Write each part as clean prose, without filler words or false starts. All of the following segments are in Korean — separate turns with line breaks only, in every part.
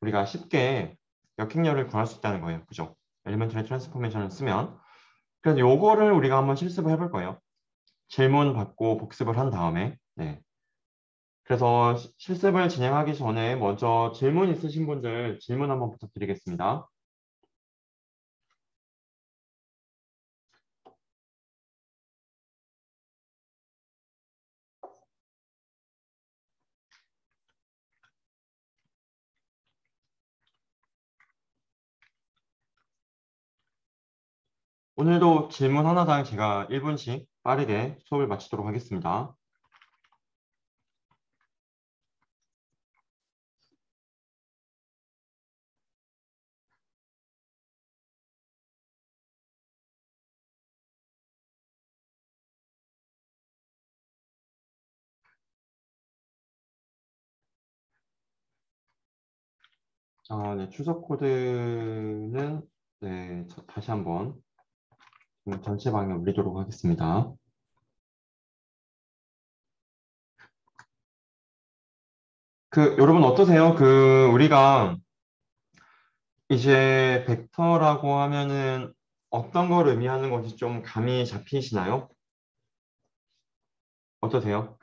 우리가 쉽게 역행렬을 구할 수 있다는 거예요. 그죠? 엘리멘터리 트랜스포메이션을 쓰면. 그래서 요거를 우리가 한번 실습을 해볼 거예요. 질문 받고 복습을 한 다음에. 네. 그래서 실습을 진행하기 전에 먼저 질문 있으신 분들 질문 한번 부탁드리겠습니다. 오늘도 질문 하나당 제가 1분씩 빠르게 수업을 마치도록 하겠습니다. 네, 출석 코드는 네, 다시 한번 전체 방에 올리도록 하겠습니다. 여러분 어떠세요? 우리가 이제 벡터라고 하면은 어떤 걸 의미하는 건지 좀 감이 잡히시나요? 어떠세요?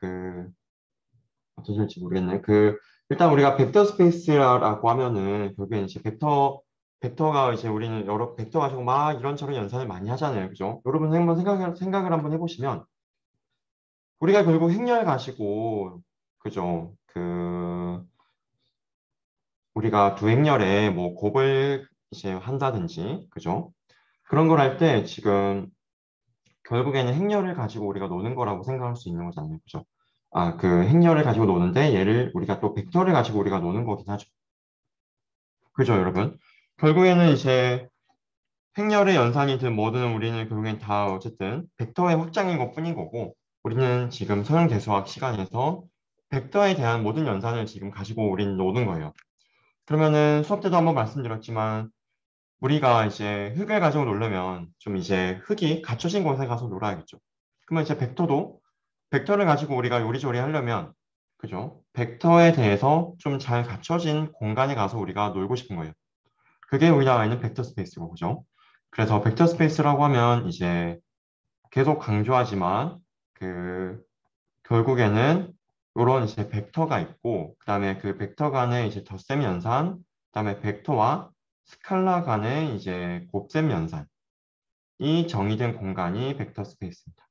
어떠실지 모르겠네. 일단 우리가 벡터 스페이스라고 하면은 결국엔 이제 벡터가 이제 우리는 여러 벡터 가지고 막 이런저런 연산을 많이 하잖아요. 그죠? 여러분 한번 생각을 한번 해보시면 우리가 결국 행렬 가지고 그죠? 우리가 두 행렬에 뭐 곱을 이제 한다든지 그죠? 그런 걸 할 때 지금 결국에는 행렬을 가지고 우리가 노는 거라고 생각할 수 있는 거잖아요. 그죠? 행렬을 가지고 노는데 얘를 우리가 또 벡터를 가지고 우리가 노는 거긴 하죠. 그죠, 여러분? 결국에는 이제 행렬의 연산이든 뭐든 우리는 결국엔 다 어쨌든 벡터의 확장인 것뿐인 거고 우리는 지금 서형대수학 시간에서 벡터에 대한 모든 연산을 지금 가지고 우리는 노는 거예요. 그러면은 수업 때도 한번 말씀드렸지만 우리가 이제 흙을 가지고 놀려면 좀 이제 흙이 갖춰진 곳에 가서 놀아야겠죠. 그러면 이제 벡터를 가지고 우리가 요리조리 하려면 그죠? 벡터에 대해서 좀 잘 갖춰진 공간에 가서 우리가 놀고 싶은 거예요. 그게 우리나라에 있는 벡터 스페이스고 그죠? 그래서 벡터 스페이스라고 하면 이제 계속 강조하지만 결국에는 이런 이제 벡터가 있고 그다음에 그 벡터 간의 이제 덧셈 연산, 그다음에 벡터와 스칼라 간의 이제 곱셈 연산이 정의된 공간이 벡터 스페이스입니다.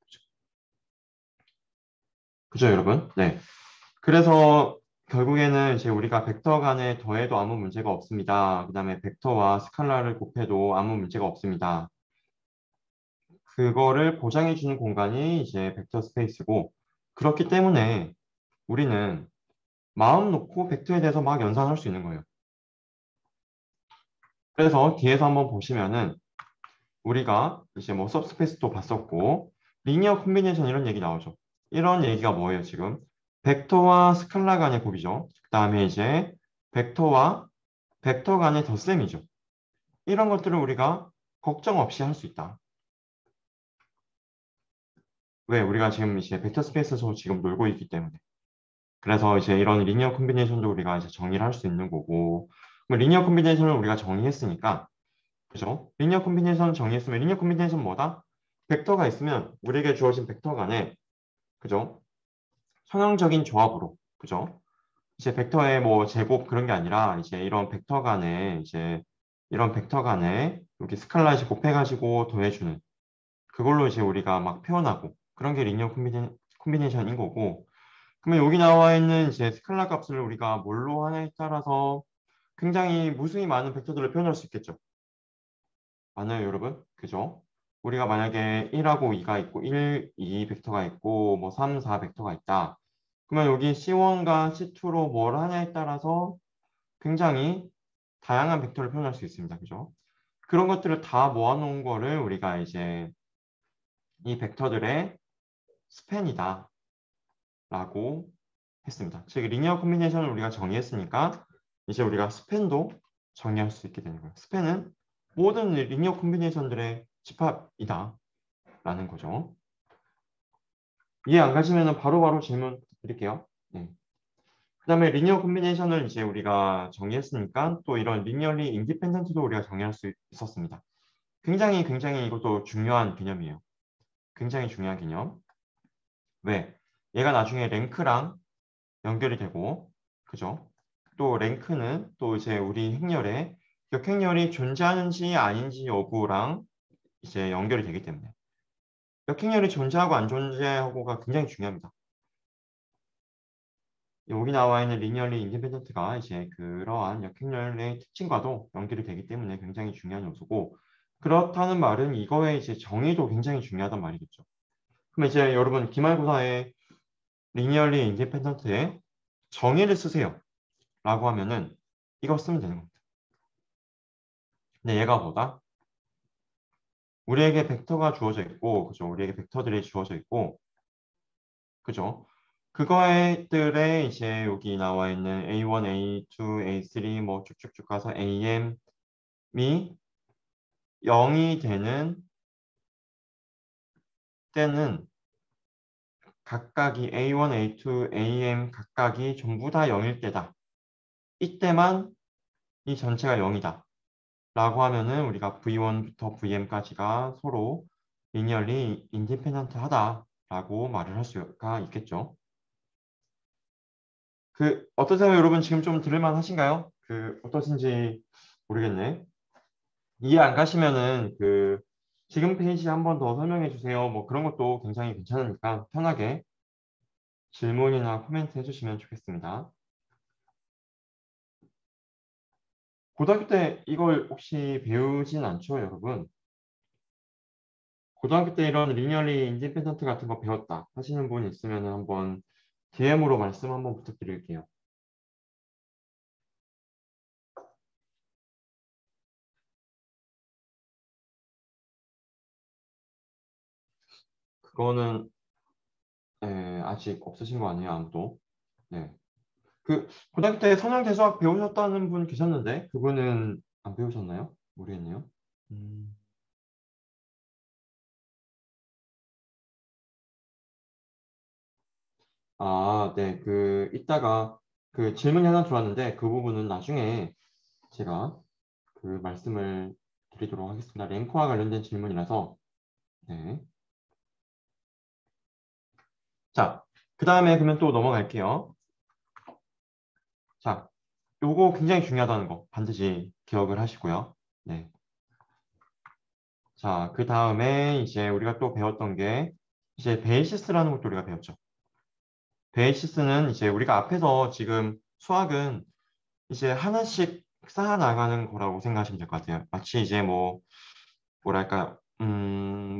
그죠, 여러분? 네. 그래서 결국에는 이제 우리가 벡터 간에 더해도 아무 문제가 없습니다. 그다음에 벡터와 스칼라를 곱해도 아무 문제가 없습니다. 그거를 보장해 주는 공간이 이제 벡터 스페이스고 그렇기 때문에 우리는 마음 놓고 벡터에 대해서 막 연산할 수 있는 거예요. 그래서 뒤에서 한번 보시면은 우리가 이제 뭐 सब스페이스도 봤었고 리니어 콤비네이션 이런 얘기 나오죠. 이런 얘기가 뭐예요, 지금? 벡터와 스칼라 간의 곱이죠. 그다음에 이제 벡터와 벡터 간의 덧셈이죠. 이런 것들을 우리가 걱정 없이 할 수 있다. 왜? 우리가 지금 이제 벡터 스페이스에서 지금 놀고 있기 때문에. 그래서 이제 이런 리니어 콤비네이션도 우리가 이제 정의를 할 수 있는 거고, 그럼 리니어 콤비네이션을 우리가 정의했으니까, 그죠? 리니어 콤비네이션 정의했으면 리니어 콤비네이션 뭐다? 벡터가 있으면 우리에게 주어진 벡터 간에, 그죠? 성형적인 조합으로, 그죠? 이제 벡터의 뭐 제곱 그런 게 아니라 이제 이런 벡터 간에 여기 스칼라 이제 곱해가지고 더해주는 그걸로 이제 우리가 막 표현하고 그런 게 리니어 콤비네이션인 거고. 그러면 여기 나와 있는 이제 스칼라 값을 우리가 뭘로 하냐에 따라서 굉장히 무수히 많은 벡터들을 표현할 수 있겠죠. 맞나요, 여러분? 그죠? 우리가 만약에 1하고 2가 있고 1, 2 벡터가 있고 뭐 3, 4 벡터가 있다. 그러면 여기 C1과 C2로 뭘 하냐에 따라서 굉장히 다양한 벡터를 표현할 수 있습니다. 그죠? 그런 것들을 다 모아놓은 거를 우리가 이제 이 벡터들의 스팬이다 라고 했습니다. 즉 리니어 콤비네이션을 우리가 정의했으니까 이제 우리가 스팬도 정의할 수 있게 되는 거예요. 스팬은 모든 리니어 콤비네이션들의 집합이다 라는 거죠. 이해 안 가시면 바로바로 질문 드릴게요. 네. 그다음에 리니어 콤비네이션을 이제 우리가 정의했으니까 또 이런 리니어리 인디펜던트도 우리가 정의할 수 있었습니다. 굉장히 이것도 중요한 개념이에요. 굉장히 중요한 개념. 왜? 얘가 나중에 랭크랑 연결이 되고, 그죠? 또 랭크는 또 이제 우리 행렬에 역행렬이 존재하는지 아닌지 여부랑 이제 연결이 되기 때문에 역행렬이 존재하고 안 존재하고가 굉장히 중요합니다. 여기 나와 있는 리니어리 인디펜던트가 이제 그러한 역행렬의 특징과도 연결이 되기 때문에 굉장히 중요한 요소고, 그렇다는 말은 이거의 이제 정의도 굉장히 중요하단 말이겠죠. 그럼 이제 여러분 기말고사에 리니어리 인디펜던트의 정의를 쓰세요 라고 하면은 이거 쓰면 되는 겁니다. 근데 얘가 뭐다? 우리에게 벡터가 주어져 있고, 그죠? 우리에게 벡터들이 주어져 있고, 그죠? 그거들의 이제 여기 나와 있는 A1, A2, A3 뭐 쭉쭉쭉 가서 AM이 0이 되는 때는 각각이 A1, A2, AM 각각이 전부 다 0일 때다. 이때만 이 전체가 0이다. 라고 하면은 우리가 V1부터 VM까지가 서로 리니어리 인디펜던트 하다라고 말을 할 수가 있겠죠. 그 어떠세요, 여러분? 지금 좀 들을만 하신가요? 그 어떠신지 모르겠네. 이해 안 가시면은 그 지금 페이지 한 번 더 설명해 주세요. 뭐 그런 것도 굉장히 괜찮으니까 편하게 질문이나 코멘트 해주시면 좋겠습니다. 고등학교 때 이걸 혹시 배우진 않죠, 여러분? 고등학교 때 이런 리니어리 인디펜던트 같은 거 배웠다 하시는 분 있으면 한번 DM으로 말씀 한번 부탁드릴게요. 그거는 아직 없으신 거 아니에요, 아무도? 네. 그 고등학교 때 선형대수학 배우셨다는 분 계셨는데 그분은 안 배우셨나요? 모르겠네요. 음. 아, 네. 그 이따가 그 질문이 하나 들어왔는데 그 부분은 나중에 제가 그 말씀을 드리도록 하겠습니다. 랭크와 관련된 질문이라서. 네. 자, 그 다음에 그러면 또 넘어갈게요. 자, 요거 굉장히 중요하다는 거 반드시 기억을 하시고요. 네. 자, 그 다음에 이제 우리가 또 배웠던 게 이제 베이시스라는 것도 우리가 배웠죠. 베이시스는 이제 우리가 앞에서 지금 수학은 이제 하나씩 쌓아 나가는 거라고 생각하시면 될 것 같아요. 마치 이제 뭐 뭐랄까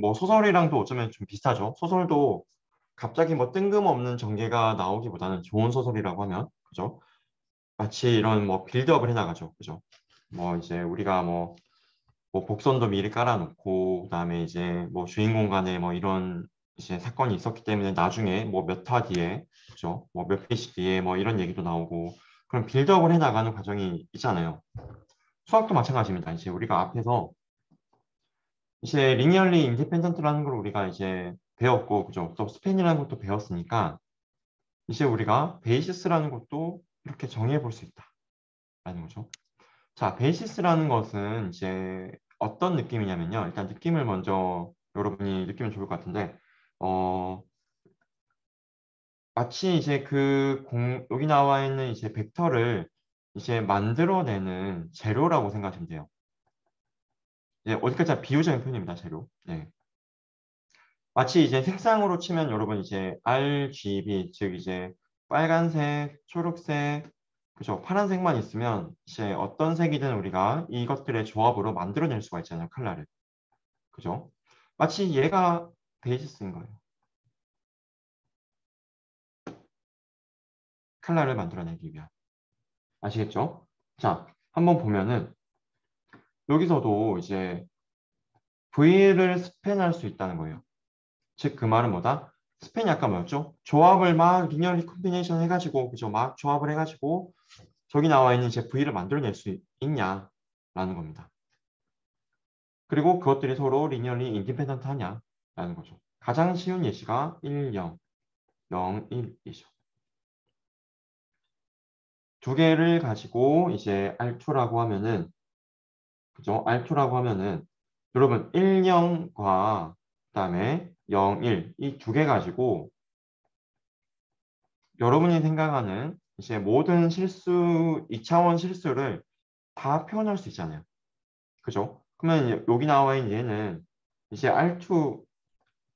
뭐 소설이랑도 어쩌면 좀 비슷하죠. 소설도 갑자기 뭐 뜬금없는 전개가 나오기보다는 좋은 소설이라고 하면 그죠? 마치 이런 뭐 빌드업을 해나가죠. 그죠? 뭐 이제 우리가 뭐 복선도 미리 깔아놓고 그다음에 이제 뭐 주인공 간에 뭐 이런 이제 사건이 있었기 때문에 나중에 뭐 몇 화 뒤에 그죠? 뭐 몇 페이지 뒤에 뭐 이런 얘기도 나오고 그런 빌드업을 해나가는 과정이 있잖아요. 수학도 마찬가지입니다. 이제 우리가 앞에서 이제 리니얼리 인디펜던트라는 걸 우리가 이제 배웠고 그죠? 또 스팬이라는 것도 배웠으니까 이제 우리가 베이시스라는 것도 이렇게 정의해 볼 수 있다라는 거죠. 자, 베이시스라는 것은 이제 어떤 느낌이냐면요. 일단 느낌을 먼저 여러분이 느끼면 좋을 것 같은데, 어, 마치 이제 여기 나와 있는 이제 벡터를 이제 만들어내는 재료라고 생각하시면 돼요. 예, 어디까지 비유적인 표현입니다, 재료. 네. 마치 이제 색상으로 치면 여러분 이제 RGB, 즉 이제 빨간색, 초록색, 그죠? 파란색만 있으면 이제 어떤 색이든 우리가 이것들의 조합으로 만들어낼 수가 있잖아요, 컬러를. 그죠? 마치 얘가 베이시스인 거예요. 컬러를 만들어내기 위한. 아시겠죠? 자, 한번 보면은 여기서도 이제 V를 스팬할 수 있다는 거예요. 즉 그 말은 뭐다? 스팬이 아까 뭐였죠? 조합을 막 리니어리 콤비네이션 해가지고 그죠? 막 조합을 해가지고 저기 나와 있는 이제 V를 만들어낼 수 있냐라는 겁니다. 그리고 그것들이 서로 리니어리 인디펜던트 하냐라는 거죠. 가장 쉬운 예시가 1, 0, 0, 1이죠. 두 개를 가지고 이제 R2라고 하면은, 그죠? R2라고 하면은, 여러분, 1, 0과 그다음에 0, 1, 이 두 개 가지고 여러분이 생각하는 이제 모든 실수, 2차원 실수를 다 표현할 수 있잖아요. 그죠? 그러면 여기 나와 있는 얘는 이제 R2라고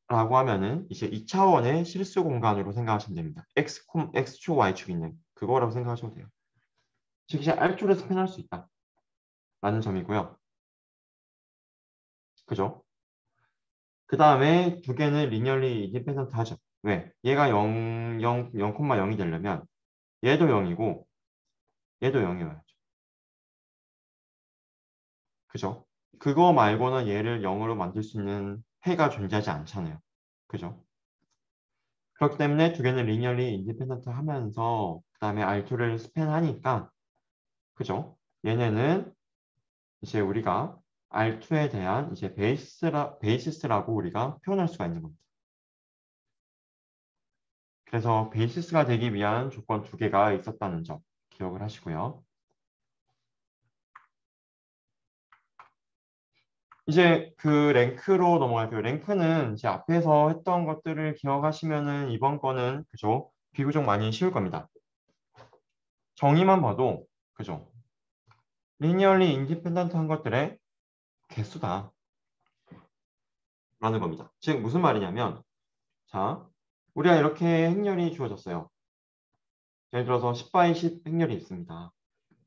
하면은 이제 2차원의 실수 공간으로 생각하시면 됩니다. X축, Y축 있는 그거라고 생각하시면 돼요. 즉 이제 R2를 스팬할 수 있다. 라는 점이고요. 그죠? 그 다음에 두 개는 리니얼리 인디펜던트 하죠. 왜? 얘가 0,0이 되려면 얘도 0이고 얘도 0이어야죠. 그죠? 그거 말고는 얘를 0으로 만들 수 있는 해가 존재하지 않잖아요. 그죠? 그렇기 때문에 두 개는 리니얼리 인디펜던트 하면서 그 다음에 R2를 스팬하니까 그죠? 얘네는 이제 우리가 R2에 대한 이제 베이시스라고 우리가 표현할 수가 있는 겁니다. 그래서 베이시스가 되기 위한 조건 두 개가 있었다는 점 기억을 하시고요. 이제 그 랭크로 넘어갈게요. 랭크는 이제 앞에서 했던 것들을 기억하시면은 이번 거는 그죠? 비교적 많이 쉬울 겁니다. 정의만 봐도 그죠? 리니얼리 인디펜던트 한 것들의 개수다 라는 겁니다. 즉 무슨 말이냐면 자 우리가 이렇게 행렬이 주어졌어요. 예를 들어서 10 by 10 행렬이 있습니다.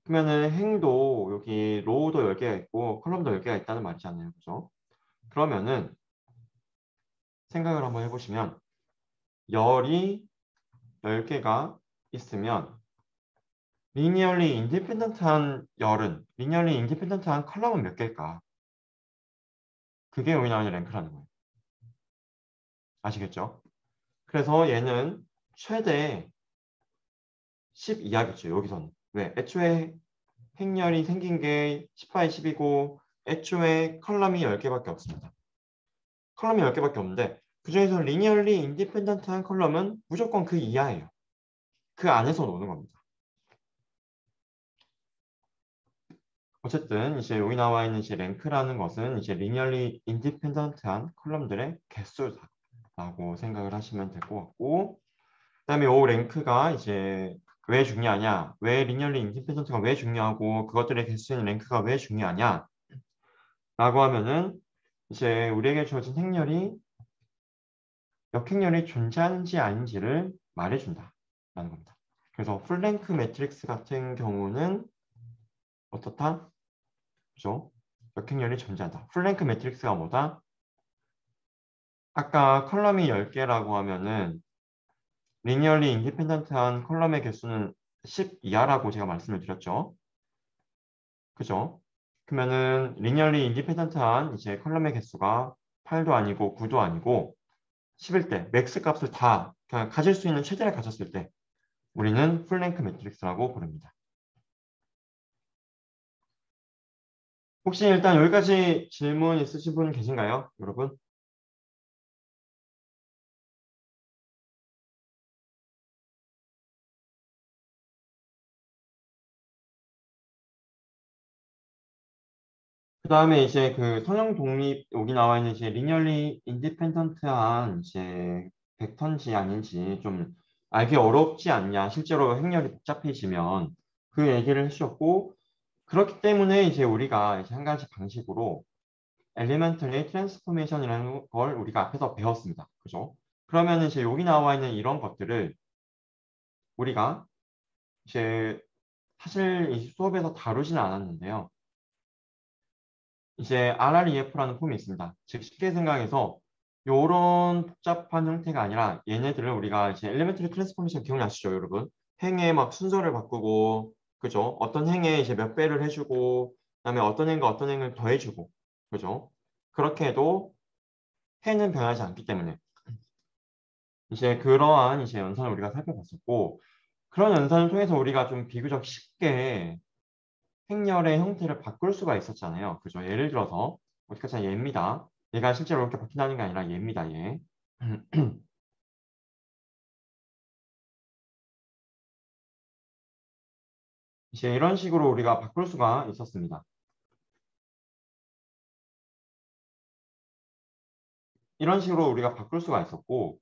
그러면은 행도 여기 로우도 10개가 있고 컬럼도 10개가 있다는 말이잖아요. 그죠? 그러면은 생각을 한번 해보시면 열이 10개가 있으면 리니얼리 인디펜던트한 열은 리니얼리 인디펜던트한 컬럼은 몇 개일까? 그게 여기 나오는 랭크라는 거예요. 아시겠죠? 그래서 얘는 최대 10 이하겠죠. 여기서는. 왜? 애초에 행렬이 생긴 게 10바이 10이고 애초에 컬럼이 10개밖에 없습니다. 컬럼이 10개밖에 없는데 그중에서 리니얼리 인디펜던트한 컬럼은 무조건 그 이하예요. 그 안에서 노는 겁니다. 어쨌든 이제 여기 나와 있는 이제 랭크라는 것은 이제 리니얼리 인디펜던트한 컬럼들의 개수다라고 생각을 하시면 될 것 같고 그다음에 이 랭크가 이제 왜 중요하냐? 왜 리니얼리 인디펜던트가 왜 중요하고 그것들의 개수인 랭크가 왜 중요하냐? 라고 하면은 이제 우리에게 주어진 행렬이 역행렬이 존재하는지 아닌지를 말해준다라는 겁니다. 그래서 풀랭크 매트릭스 같은 경우는 어떻다? 그죠? 역행렬이 존재한다. 풀랭크 매트릭스가 뭐다? 아까 컬럼이 10개라고 하면은 리니얼리 인디펜던트한 컬럼의 개수는 10 이하라고 제가 말씀을 드렸죠. 그죠? 그러면은 리니얼리 인디펜던트한 이제 컬럼의 개수가 8도 아니고 9도 아니고 10일 때 맥스 값을 다 그냥 가질 수 있는 최대를 가졌을 때 우리는 풀랭크 매트릭스라고 부릅니다. 혹시 일단 여기까지 질문 있으신 분 계신가요, 여러분? 그 다음에 이제 그 성형 독립 여기 나와 있는 이제 리니얼리 인디펜던트한 이제 벡터인지 아닌지 좀 알기 어렵지 않냐 실제로 행렬이 복잡해지면 그 얘기를 해주셨고 그렇기 때문에 이제 우리가 이제 한 가지 방식으로 엘리멘터리 트랜스포메이션이라는 걸 우리가 앞에서 배웠습니다. 그죠? 그러면 이제 여기 나와 있는 이런 것들을 우리가 이제 사실 이 수업에서 다루지는 않았는데요. 이제 RREF라는 폼이 있습니다. 즉 쉽게 생각해서 이런 복잡한 형태가 아니라 얘네들을 우리가 이제 엘리멘터리 트랜스포메이션 기억나시죠, 여러분? 행의 막 순서를 바꾸고 그죠? 어떤 행에 이제 몇 배를 해주고 그다음에 어떤 행과 어떤 행을 더해주고 그죠? 그렇게 해도 해는 변하지 않기 때문에 이제 그러한 이제 연산을 우리가 살펴봤었고 그런 연산을 통해서 우리가 좀 비교적 쉽게 행렬의 형태를 바꿀 수가 있었잖아요. 그죠? 예를 들어서 어떻게 하자 얘입니다. 얘가 실제로 이렇게 바뀐다는 게 아니라 얘입니다. 얘. 이제 이런 식으로 우리가 바꿀 수가 있었습니다. 이런 식으로 우리가 바꿀 수가 있었고,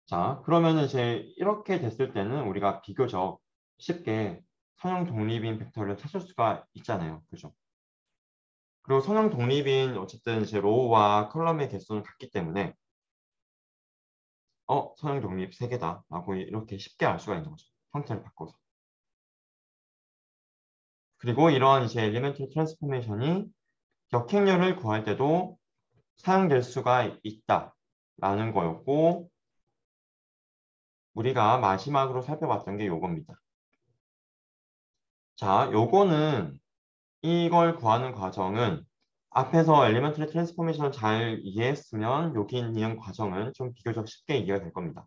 자, 그러면 이제 이렇게 됐을 때는 우리가 비교적 쉽게 선형 독립인 벡터를 찾을 수가 있잖아요. 그죠? 그리고 선형 독립인 어쨌든 이제 로우와 컬럼의 개수는 같기 때문에 선형 독립 3개다 라고 이렇게 쉽게 알 수가 있는 거죠. 형태를 바꿔서. 그리고 이런 이제 엘리멘트 트랜스포메이션이 역행렬을 구할 때도 사용될 수가 있다라는 거였고, 우리가 마지막으로 살펴봤던 게 요겁니다. 자, 요거는 이걸 구하는 과정은 앞에서 엘리먼트리 트랜스포메이션을 잘 이해했으면 여기 있는 과정은 좀 비교적 쉽게 이해가 될 겁니다.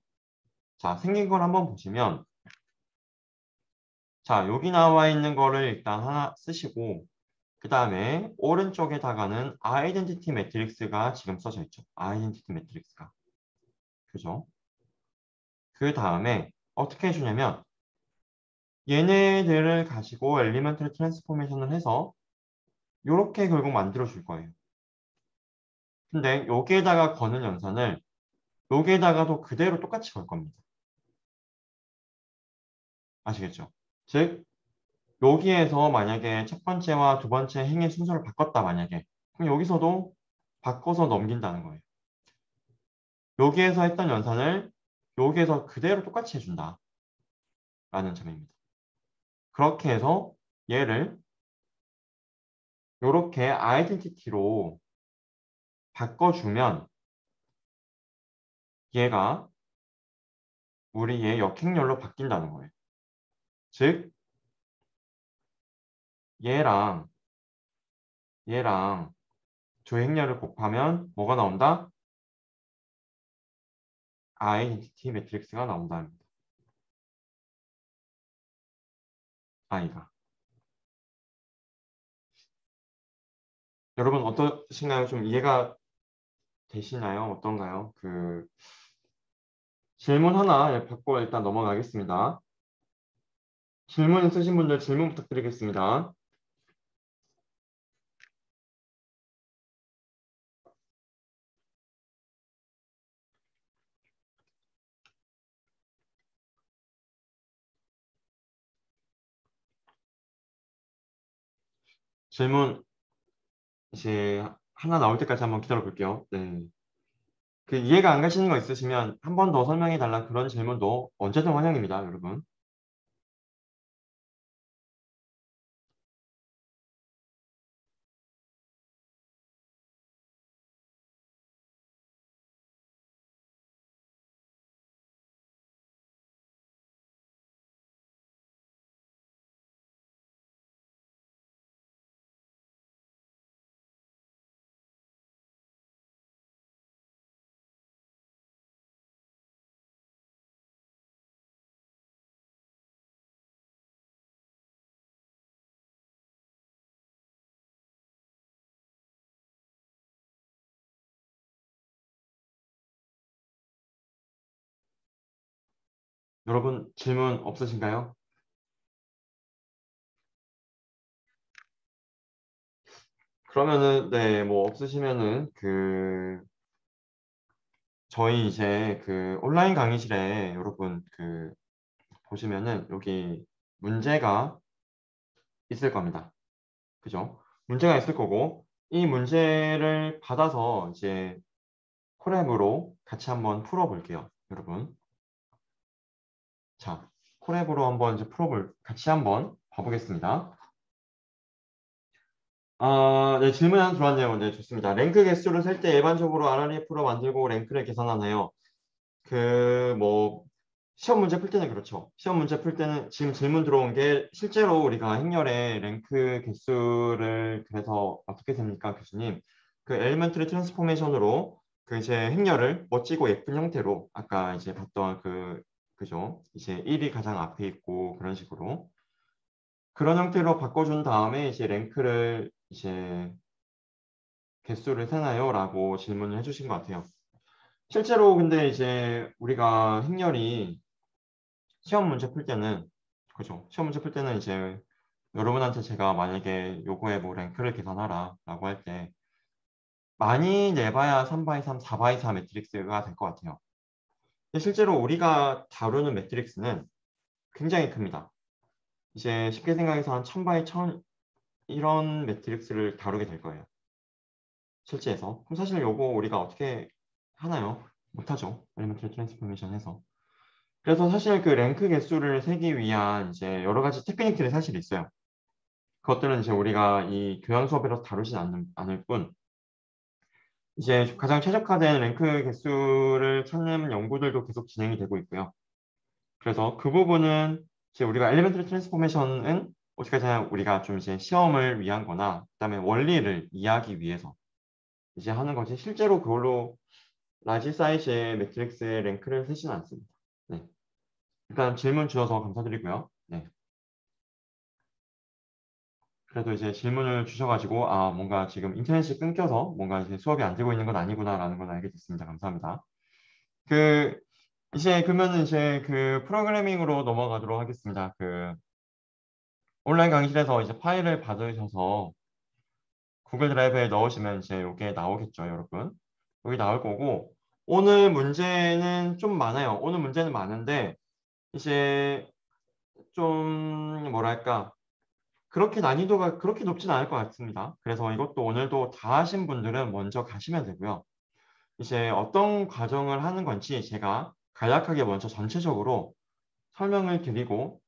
자, 생긴 걸 한번 보시면, 자, 여기 나와 있는 거를 일단 하나 쓰시고, 그 다음에 오른쪽에다가는 아이덴티티 매트릭스가 지금 써져 있죠. 아이덴티티 매트릭스가. 그죠? 그 다음에 어떻게 해주냐면 얘네들을 가지고 엘리먼트리 트랜스포메이션을 해서 이렇게 결국 만들어 줄 거예요. 근데 여기에다가 거는 연산을 여기에다가도 그대로 똑같이 걸 겁니다. 아시겠죠? 즉 여기에서 만약에 첫 번째와 두 번째 행의 순서를 바꿨다 만약에 그럼 여기서도 바꿔서 넘긴다는 거예요. 여기에서 했던 연산을 여기에서 그대로 똑같이 해준다 라는 점입니다. 그렇게 해서 얘를 이렇게 아이덴티티로 바꿔주면 얘가 우리의 역행렬로 바뀐다는 거예요. 즉 얘랑 얘랑 조행렬을 곱하면 뭐가 나온다? 아이덴티티 매트릭스가 나온다는 겁니다. I가. 여러분 어떠신가요? 좀 이해가 되시나요? 어떤가요? 질문 하나 받고 일단 넘어가겠습니다. 질문 있으신 분들 질문 부탁드리겠습니다. 질문 이제 하나 나올 때까지 한번 기다려 볼게요. 네. 이해가 안 가시는 거 있으시면 한 번 더 설명해 달라 그런 질문도 언제든 환영입니다, 여러분. 여러분 질문 없으신가요? 그러면은 네, 뭐 없으시면은 저희 이제 온라인 강의실에 여러분 보시면은 여기 문제가 있을 겁니다. 그죠? 문제가 있을 거고 이 문제를 받아서 이제 콜앱으로 같이 한번 풀어볼게요, 여러분. 자, 콜앱으로 한번 이제 같이 한번 봐보겠습니다. 네, 질문 하나 들어왔네요. 네, 좋습니다. 랭크 개수를 셀 때 일반적으로 RRF로 만들고 랭크를 계산하나요? 뭐, 시험 문제 풀 때는 그렇죠. 시험 문제 풀 때는 지금 질문 들어온 게 실제로 우리가 행렬의 랭크 개수를 그래서 어떻게 셉니까, 교수님? 엘리먼트리 트랜스포메이션으로 이제 행렬을 멋지고 예쁜 형태로 아까 이제 봤던 그죠? 이제 1이 가장 앞에 있고 그런 식으로 그런 형태로 바꿔준 다음에 이제 랭크를 이제 개수를 세나요? 라고 질문을 해주신 것 같아요. 실제로 근데 이제 우리가 행렬이 시험 문제 풀 때는 그죠? 시험 문제 풀 때는 이제 여러분한테 제가 만약에 요거에 뭐 랭크를 계산하라 라고 할 때 많이 내봐야 3바이 3, 4바이 4 매트릭스가 될 것 같아요. 근데 실제로 우리가 다루는 매트릭스는 굉장히 큽니다. 이제 쉽게 생각해서 한 1000바이 1000 이런 매트릭스를 다루게 될 거예요. 실제에서. 그럼 사실 요거 우리가 어떻게 하나요? 못하죠. 엘리먼트리 트랜스포메이션 해서. 그래서 사실 그 랭크 개수를 세기 위한 이제 여러 가지 테크닉들이 사실 있어요. 그것들은 이제 우리가 이 교양 수업에서 다루진 않을 뿐, 이제 가장 최적화된 랭크 개수를 찾는 연구들도 계속 진행이 되고 있고요. 그래서 그 부분은 이제 우리가 엘리멘터리 트랜스포메이션은 어디까지나 우리가 좀 이제 시험을 위한 거나 그다음에 원리를 이해하기 위해서 이제 하는 거지 실제로 그걸로 라지 사이즈의 매트릭스의 랭크를 세지는 않습니다. 네. 일단 질문 주셔서 감사드리고요. 네. 그래도 이제 질문을 주셔가지고 아 뭔가 지금 인터넷이 끊겨서 뭔가 이제 수업이 안 되고 있는 건 아니구나라는 걸 알게 됐습니다. 감사합니다. 그 이제 그러면 이제 그 프로그래밍으로 넘어가도록 하겠습니다. 그 온라인 강의실에서 이제 파일을 받으셔서 구글 드라이브에 넣으시면 이제 이게 나오겠죠, 여러분. 여기 나올 거고 오늘 문제는 좀 많아요. 오늘 문제는 많은데 이제 좀 뭐랄까 그렇게 난이도가 그렇게 높진 않을 것 같습니다. 그래서 이것도 오늘도 다 하신 분들은 먼저 가시면 되고요. 이제 어떤 과정을 하는 건지 제가 간략하게 먼저 전체적으로 설명을 드리고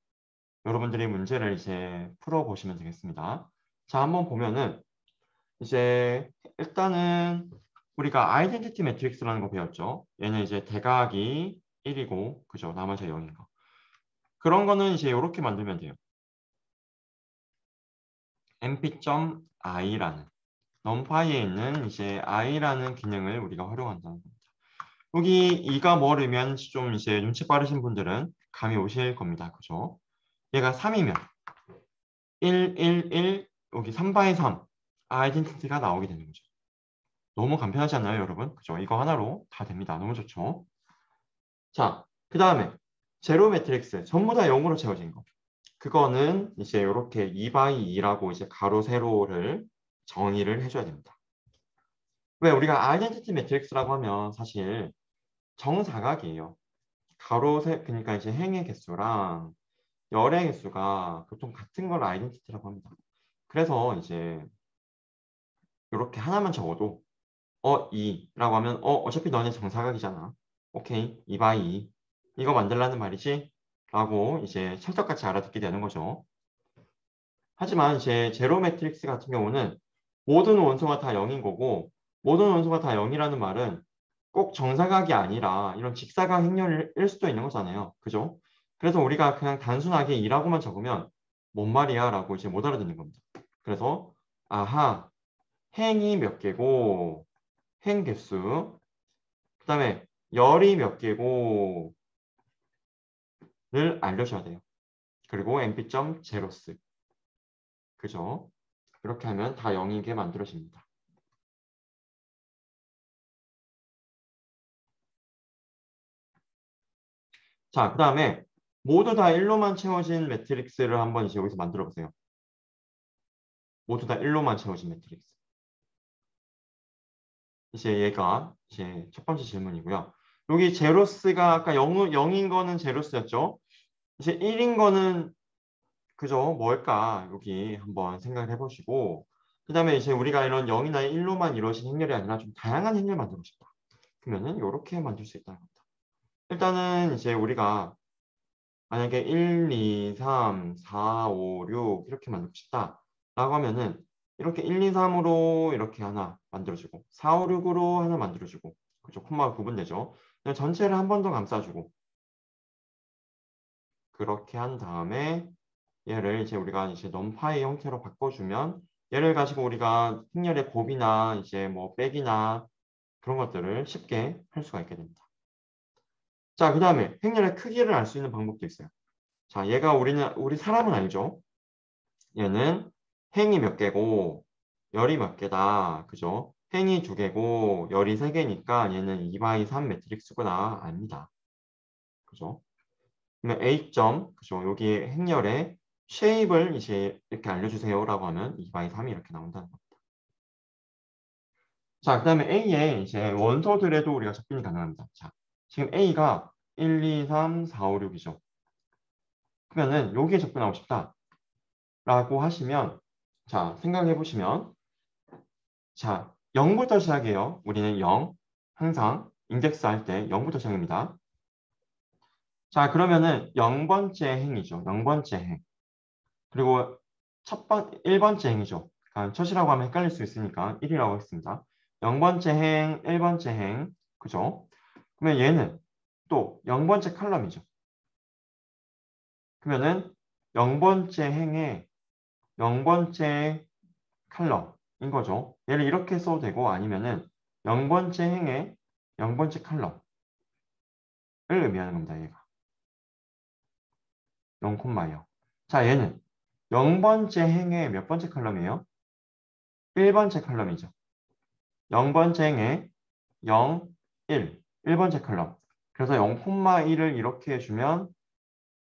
여러분들이 문제를 이제 풀어보시면 되겠습니다. 자, 한번 보면은 이제 일단은 우리가 아이덴티티 매트릭스라는 거 배웠죠. 얘는 이제 대각이 1이고 그죠? 나머지 0인 거. 그런 거는 이제 이렇게 만들면 돼요. mp.i라는 numPy에 있는 이제 i라는 기능을 우리가 활용한다는 겁니다. 여기 이가 뭐르면 좀 이제 눈치 빠르신 분들은 감이 오실 겁니다. 그죠? 얘가 3이면 1, 1, 1 여기 3바의 3 아이덴티티가 나오게 되는 거죠. 너무 간편하지 않나요, 여러분? 그죠? 이거 하나로 다 됩니다. 너무 좋죠? 자, 그 다음에 제로 매트릭스 전부 다 0으로 채워진 거. 그거는 이제 이렇게 2바이 2라고 이제 가로 세로를 정의를 해줘야 됩니다. 왜 우리가 아이덴티티 매트릭스라고 하면 사실 정사각이에요. 가로 세 그러니까 이제 행의 개수랑 열의 개수가 보통 같은 걸 아이덴티티라고 합니다. 그래서 이제 이렇게 하나만 적어도 2라고 하면 어차피 너네 정사각이잖아. 오케이 2바이 2 이거 만들라는 말이지? 라고 이제 찰떡같이 알아듣게 되는 거죠. 하지만 이제 제로 매트릭스 같은 경우는 모든 원소가 다 0인 거고 모든 원소가 다 0이라는 말은 꼭 정사각이 아니라 이런 직사각 행렬일 수도 있는 거잖아요. 그죠? 그래서 우리가 그냥 단순하게 2라고만 적으면 뭔 말이야? 라고 이제 못 알아듣는 겁니다. 그래서 아하 행이 몇 개고 행 개수 그 다음에 열이 몇 개고를 알려줘야 돼요. 그리고 mp.제로스 그죠? 이렇게 하면 다 0이게 만들어집니다. 자, 그 다음에 모두 다 1로만 채워진 매트릭스를 한번 이제 여기서 만들어 보세요. 모두 다 1로만 채워진 매트릭스. 이제 얘가 이제 첫 번째 질문이고요. 여기 제로스가 아까 0인 거는 제로스였죠. 이제 1인 거는 그죠? 뭘까? 여기 한번 생각을 해보시고 그 다음에 이제 우리가 이런 0이나 1로만 이루어진 행렬이 아니라 좀 다양한 행렬 만들고 싶다. 그러면은 이렇게 만들 수 있다는 겁니다. 일단은 이제 우리가 만약에 1, 2, 3, 4, 5, 6 이렇게 만들고 싶다 라고 하면은 이렇게 1, 2, 3으로 이렇게 하나 만들어주고 4, 5, 6으로 하나 만들어주고 그죠? 콤마가 구분되죠? 전체를 한 번 더 감싸주고 그렇게 한 다음에 얘를 이제 우리가 이제 numPy 형태로 바꿔주면 얘를 가지고 우리가 행렬의 곱이나 이제 뭐 빼기나 그런 것들을 쉽게 할 수가 있게 됩니다. 자, 그 다음에 행렬의 크기를 알 수 있는 방법도 있어요. 자, 얘가 우리 사람은 알죠? 얘는 행이 몇 개고 열이 몇 개다. 그죠? 행이 2개고 열이 3개니까 얘는 2바이 3 매트릭스구나 압니다. 그죠? 그러면 A점, 그죠? 여기 행렬에 쉐입을 이제 이렇게 알려주세요라고 하면 2/3이 이렇게 나온다는 겁니다. 자, 그 다음에 A에 이제 원소들에도 우리가 접근이 가능합니다. 자, 지금 A가 1, 2, 3, 4, 5, 6이죠. 그러면은 여기에 접근하고 싶다라고 하시면 자, 생각해 보시면 자, 0부터 시작해요. 우리는 0, 항상 인덱스 할 때 0부터 시작입니다. 자, 그러면은 0번째 행이죠. 0번째 행. 그리고 1번째 행이죠. 그러니까 첫이라고 하면 헷갈릴 수 있으니까 1이라고 하겠습니다. 0번째 행, 1번째 행. 그죠? 그러면 얘는 또 0번째 칼럼이죠. 그러면은 0번째 행의 0번째 칼럼인 거죠. 얘를 이렇게 써도 되고 아니면은 0번째 행의 0번째 칼럼을 의미하는 겁니다. 얘가. 0,0. 자, 얘는 0번째 행의 몇 번째 칼럼이에요? 1번째 칼럼이죠. 0번째 행의 0, 1, 1번째 칼럼. 그래서 0,1을 이렇게 해주면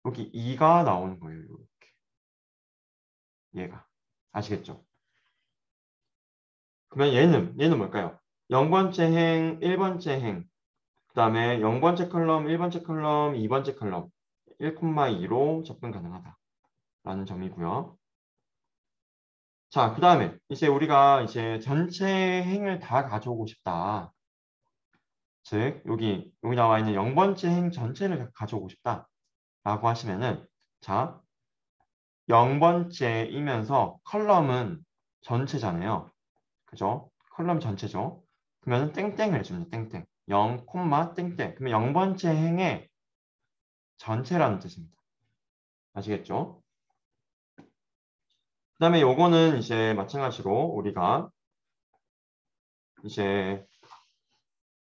여기 2가 나오는 거예요. 이렇게. 얘가. 아시겠죠? 그러면 얘는 뭘까요? 0번째 행, 1번째 행, 그 다음에 0번째 컬럼, 1번째 컬럼, 2번째 컬럼 1,2로 접근 가능하다라는 점이고요. 자, 그 다음에 이제 우리가 이제 전체 행을 다 가져오고 싶다. 즉 여기 나와 있는 0번째 행 전체를 가져오고 싶다라고 하시면은 자, 0번째이면서 컬럼은 전체잖아요. 그죠? 컬럼 전체죠. 그러면 땡땡을 해줍니다. 땡땡. 0, 땡땡. 그러면 0번째 행의 전체라는 뜻입니다. 아시겠죠? 그 다음에 요거는 이제 마찬가지로 우리가 이제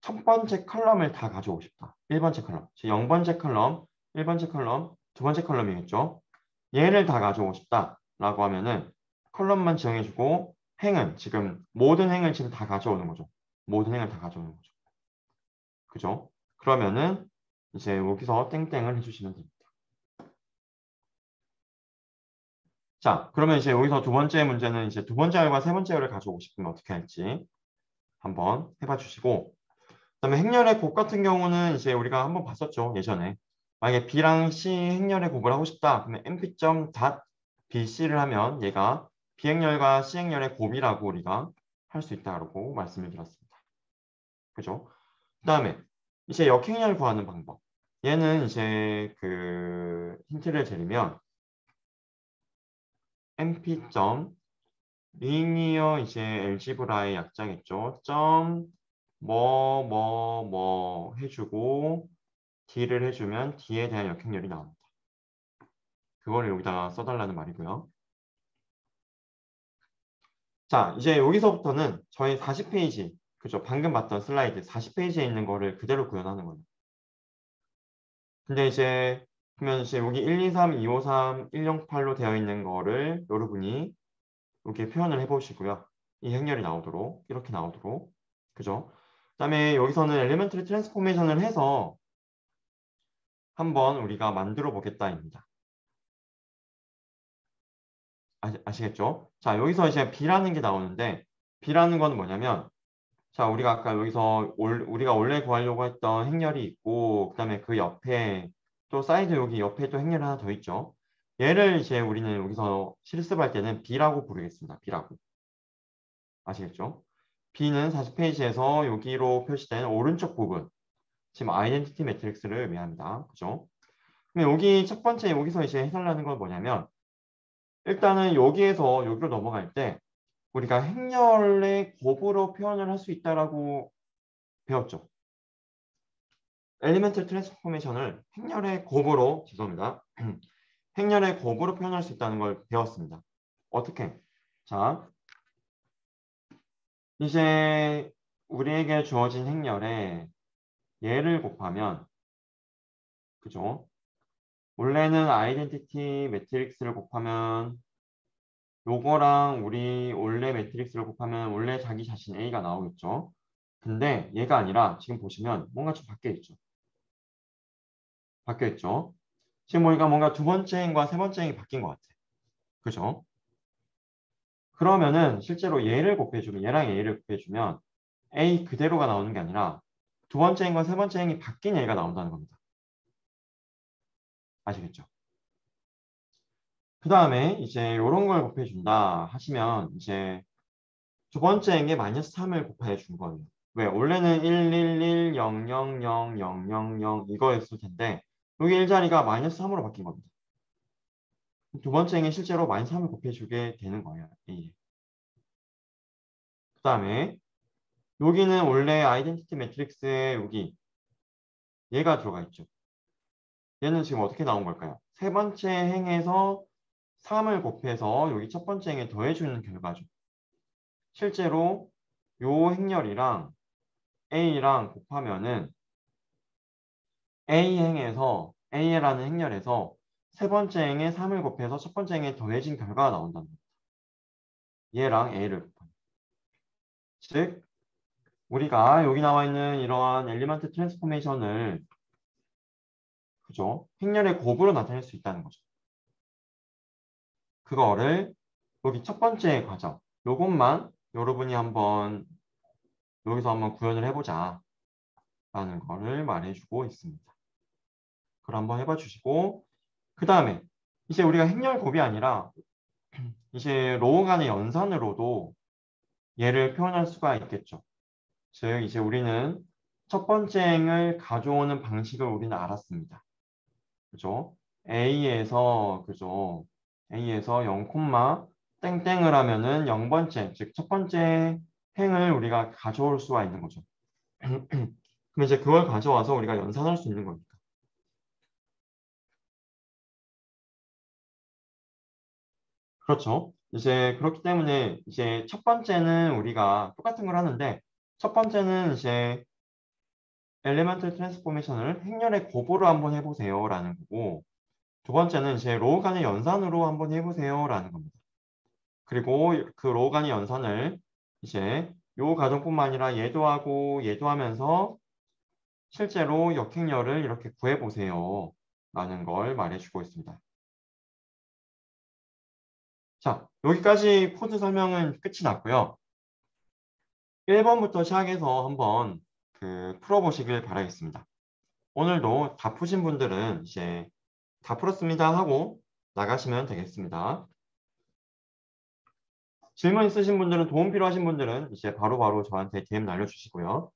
첫 번째 컬럼을 다 가져오고 싶다. 1번째 컬럼. 0번째 컬럼, 1번째 컬럼, 두 번째 컬럼이겠죠? 얘를 다 가져오고 싶다라고 하면은 컬럼만 정해주고 행은 지금 모든 행을 지금 다 가져오는 거죠. 모든 행을 다 가져오는 거죠. 그죠? 그러면은 이제 여기서 땡땡을 해주시면 됩니다. 자, 그러면 이제 여기서 두 번째 문제는 이제 두 번째 열과 세 번째 열을 가져오고 싶으면 어떻게 할지 한번 해봐 주시고, 그다음에 행렬의 곱 같은 경우는 이제 우리가 한번 봤었죠, 예전에. 만약에 B랑 C 행렬의 곱을 하고 싶다. 그러면 np.bc를 하면 얘가 B행렬과 C행렬의 곱이라고 우리가 할 수 있다고 말씀을 드렸습니다. 그죠? 그다음에 이제 역행렬 구하는 방법. 얘는 이제 그 힌트를 드리면 np. 리니어 이제 엘지브라의 약자겠죠. 뭐 해주고 D를 해주면 D에 대한 역행렬이 나옵니다. 그걸 여기다가 써달라는 말이고요. 자, 이제 여기서부터는 저희 40페이지, 그죠? 방금 봤던 슬라이드 40페이지에 있는 거를 그대로 구현하는 거예요. 근데 이제 그러면 이제 여기 1, 2, 3, 2, 5, 3, 108로 되어 있는 거를 여러분이 이렇게 표현을 해보시고요. 이 행렬이 나오도록 이렇게 나오도록 그죠? 그다음에 여기서는 엘리멘트리 트랜스포메이션을 해서 한번 우리가 만들어 보겠다입니다. 아시겠죠? 자, 여기서 이제 B라는 게 나오는데 B라는 건 뭐냐면 자, 우리가 아까 여기서 우리가 원래 구하려고 했던 행렬이 있고 그다음에 그 옆에 또 사이드 여기 옆에 또 행렬 하나 더 있죠. 얘를 이제 우리는 여기서 실습할 때는 B라고 부르겠습니다. B라고. 아시겠죠? B는 40페이지에서 여기로 표시된 오른쪽 부분 지금 아이덴티티 매트릭스를 의미합니다. 그죠? 그럼 여기 첫 번째 여기서 이제 해설하는 건 뭐냐면 일단은 여기에서 여기로 넘어갈 때 우리가 행렬의 곱으로 표현을 할 수 있다라고 배웠죠. 엘리멘트 트랜스포메이션을 행렬의 곱으로 죄송합니다. 행렬의 곱으로 표현할 수 있다는 걸 배웠습니다. 어떻게? 자, 이제 우리에게 주어진 행렬에 얘를 곱하면 그죠? 원래는 아이덴티티 매트릭스를 곱하면 요거랑 우리 원래 매트릭스를 곱하면 원래 자기 자신 A가 나오겠죠. 근데 얘가 아니라 지금 보시면 뭔가 좀 바뀌어 있죠. 바뀌어 있죠. 지금 우리가 뭔가 두 번째 행과 세 번째 행이 바뀐 것 같아. 그죠? 그러면은 실제로 얘를 곱해주면 얘랑 A를 곱해주면 A 그대로가 나오는 게 아니라 두 번째 행과 세 번째 행이 바뀐 A가 나온다는 겁니다. 아시겠죠? 그 다음에 이제 이런 걸 곱해준다 하시면 이제 두 번째 행에 마이너스 3을 곱해 준 거예요. 왜? 원래는 111, 000, 000 이거였을 텐데 여기 일자리가 마이너스 3으로 바뀐 겁니다. 두 번째 행에 실제로 마이너스 3을 곱해주게 되는 거예요. A에. 그 다음에 여기는 원래 아이덴티티 매트릭스에 여기 얘가 들어가 있죠. 얘는 지금 어떻게 나온 걸까요? 세 번째 행에서 3을 곱해서 여기 첫 번째 행에 더해주는 결과죠. 실제로 요 행렬이랑 A랑 곱하면은 A행에서 A라는 행렬에서 세 번째 행에 3을 곱해서 첫 번째 행에 더해진 결과가 나온다는 겁니다. 얘랑 A를 곱하면. 즉 우리가 여기 나와 있는 이러한 엘리먼트 트랜스포메이션을 그죠? 행렬의 곱으로 나타낼 수 있다는 거죠. 그거를 여기 첫 번째 과정 요것만 여러분이 한번 여기서 한번 구현을 해보자 라는 거를 말해주고 있습니다. 그걸 한번 해봐 주시고 그 다음에 이제 우리가 행렬 곱이 아니라 이제 로우 간의 연산으로도 얘를 표현할 수가 있겠죠. 즉 이제 우리는 첫 번째 행을 가져오는 방식을 우리는 알았습니다. 그죠? A에서 그죠? A에서 0, 땡땡을 하면은 0번째, 즉 첫 번째 행을 우리가 가져올 수가 있는 거죠. 그럼 이제 그걸 가져와서 우리가 연산할 수 있는 거니까. 그렇죠. 이제 그렇기 때문에 이제 첫 번째는 우리가 똑같은 걸 하는데 첫 번째는 이제 엘리멘트 트랜스포메이션을 행렬의 곱으로 한번 해보세요라는 거고 두 번째는 이제 로우 간의 연산으로 한번 해보세요라는 겁니다. 그리고 그 로우 간의 연산을 이제 요 과정뿐만 아니라 얘도 하고 얘도 하면서 실제로 역행렬을 이렇게 구해보세요 라는 걸 말해주고 있습니다. 자, 여기까지 코드 설명은 끝이 났고요. 1번부터 시작해서 한번 풀어보시길 바라겠습니다. 오늘도 다 푸신 분들은 이제 다 풀었습니다 하고 나가시면 되겠습니다. 질문 있으신 분들은 도움 필요하신 분들은 이제 바로바로 저한테 DM 날려주시고요.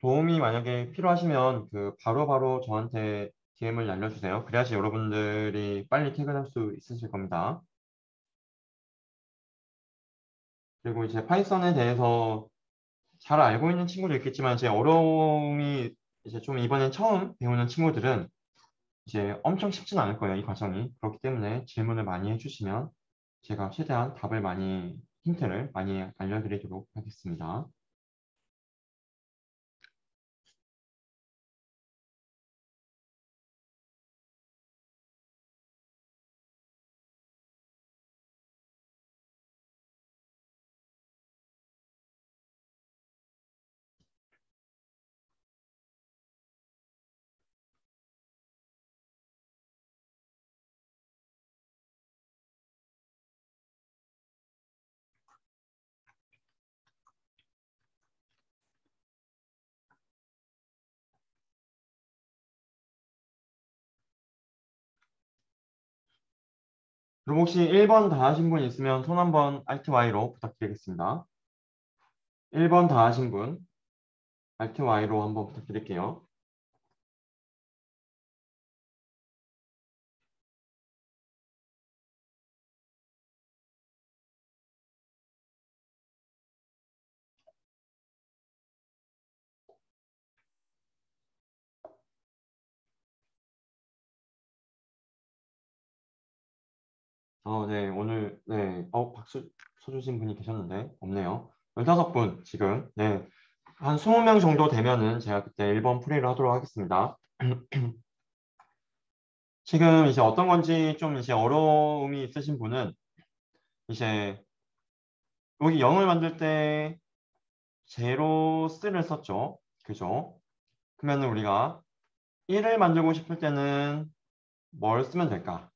도움이 만약에 필요하시면 바로바로 저한테 DM을 날려주세요. 그래야지 여러분들이 빨리 퇴근할 수 있으실 겁니다. 그리고 이제 파이썬에 대해서 잘 알고 있는 친구도 있겠지만 이제 어려움이 이제 좀 이번엔 처음 배우는 친구들은 이제 엄청 쉽진 않을 거예요, 이 과정이. 그렇기 때문에 질문을 많이 해주시면 제가 최대한 힌트를 많이 알려드리도록 하겠습니다. 그리고 혹시 1번 다 하신 분 있으면 손 한번 Alt Y로 부탁드리겠습니다. 1번 다 하신 분. Alt Y로 한번 부탁드릴게요. 네, 오늘, 네, 박수 쳐주신 분이 계셨는데, 없네요. 15분, 지금, 네, 한 20명 정도 되면은 제가 그때 1번 풀이를 하도록 하겠습니다. 지금 이제 어떤 건지 좀 이제 어려움이 있으신 분은 이제 여기 0을 만들 때 제로 3를 썼죠. 그죠? 그러면 우리가 1을 만들고 싶을 때는 뭘 쓰면 될까?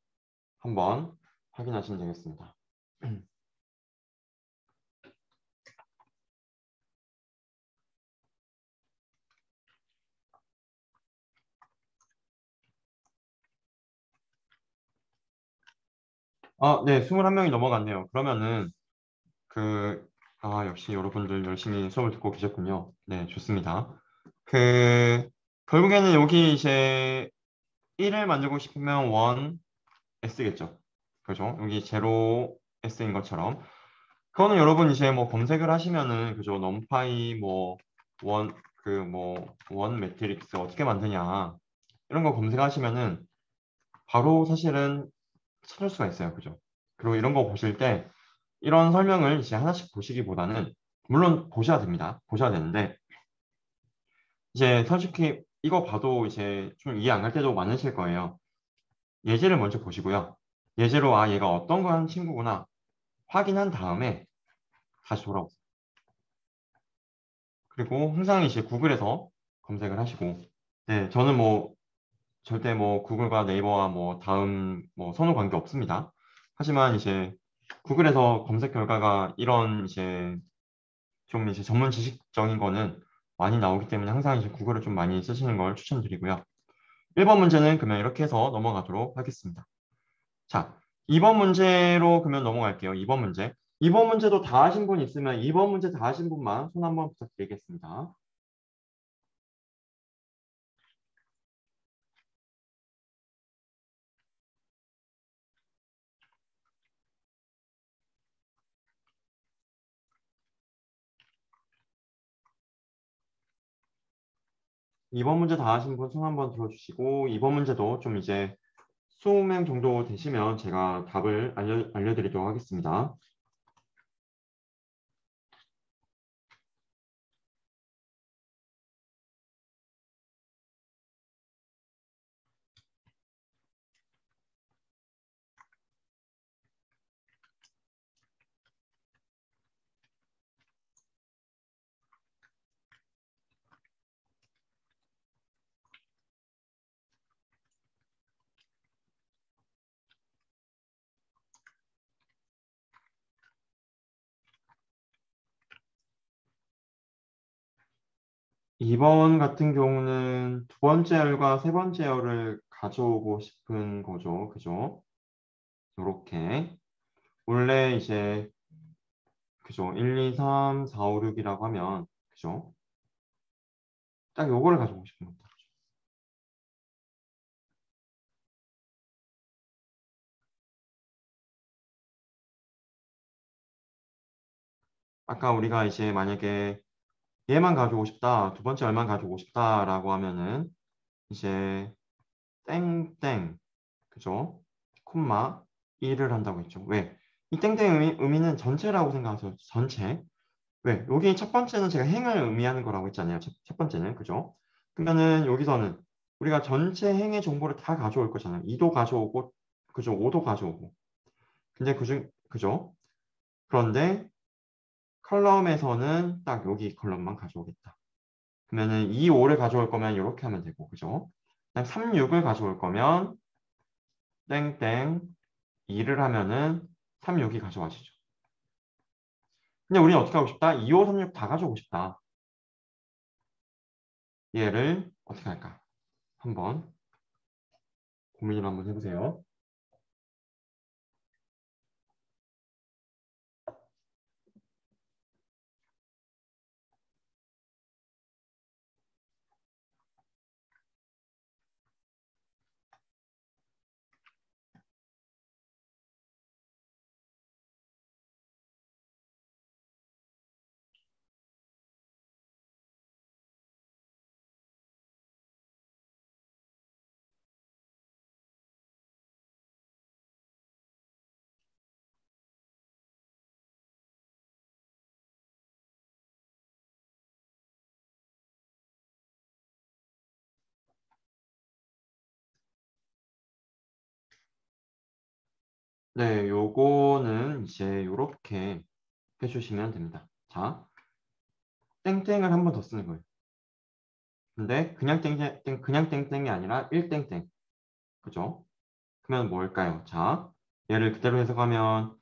한번 확인하시면 되겠습니다. 네, 21명이 넘어갔네요. 그러면은 역시 여러분들 열심히 수업을 듣고 계셨군요. 네, 좋습니다. 그, 결국에는 여기 이제 1을 만들고 싶으면 1 S겠죠. 그죠? 여기 제로 S인 것처럼. 그거는 여러분 이제 뭐 검색을 하시면은, 그죠? 넘파이 뭐, 원 매트릭스 어떻게 만드냐. 이런 거 검색하시면은 바로 사실은 찾을 수가 있어요. 그죠? 그리고 이런 거 보실 때 이런 설명을 이제 하나씩 보시기보다는 물론 보셔야 됩니다. 보셔야 되는데 이제 솔직히 이거 봐도 이제 좀 이해 안 갈 때도 많으실 거예요. 예제를 먼저 보시고요. 예제로 얘가 어떤 거 하는 친구구나 확인한 다음에 다시 돌아오세요. 그리고 항상 이제 구글에서 검색을 하시고 네, 저는 뭐 절대 뭐 구글과 네이버와 뭐 다음 뭐 선호 관계 없습니다. 하지만 이제 구글에서 검색 결과가 이런 이제 좀 이제 전문 지식적인 거는 많이 나오기 때문에 항상 이제 구글을 좀 많이 쓰시는 걸 추천드리고요. 1번 문제는 그러면 이렇게 해서 넘어가도록 하겠습니다. 자, 2번 문제로 그러면 넘어갈게요. 2번 문제. 2번 문제도 다 하신 분 있으면 2번 문제 다 하신 분만 손 한번 부탁드리겠습니다. 2번 문제 다 하신 분 손 한번 들어주시고 2번 문제도 좀 이제 20명 정도 되시면 제가 답을 알려드리도록 하겠습니다. 2번 같은 경우는 두 번째 열과 세 번째 열을 가져오고 싶은 거죠. 그죠? 이렇게. 원래 이제, 그죠? 1, 2, 3, 4, 5, 6이라고 하면, 그죠? 딱 요거를 가져오고 싶은 겁니다. 아까 우리가 이제 만약에 얘만 가져오고 싶다, 두 번째 열만 가져오고 싶다라고 하면은, 이제 땡땡, 그죠? 콤마 1을 한다고 했죠. 왜? 이 땡땡 의미는 전체라고 생각하세요. 전체. 왜? 여기 첫 번째는 제가 행을 의미하는 거라고 했잖아요. 첫 번째는. 그죠? 그러면은 여기서는 우리가 전체 행의 정보를 다 가져올 거잖아요. 2도 가져오고, 그죠? 5도 가져오고. 근데 그죠? 그런데 컬럼에서는 딱 여기 컬럼만 가져오겠다. 그러면은 2, 5를 가져올 거면 이렇게 하면 되고, 그죠? 그다음 3, 6을 가져올 거면 땡땡 2를 하면은 3, 6이 가져가시죠. 근데 우리는 어떻게 하고 싶다? 2, 5, 3, 6 다 가져오고 싶다. 얘를 어떻게 할까? 한번 고민을 한번 해보세요. 네, 요거는 이제 요렇게 해주시면 됩니다. 자, 땡땡을 한 번 더 쓰는 거예요. 근데 그냥 땡땡이 아니라 1땡땡. 그죠? 그러면 뭘까요? 자, 얘를 그대로 해석하면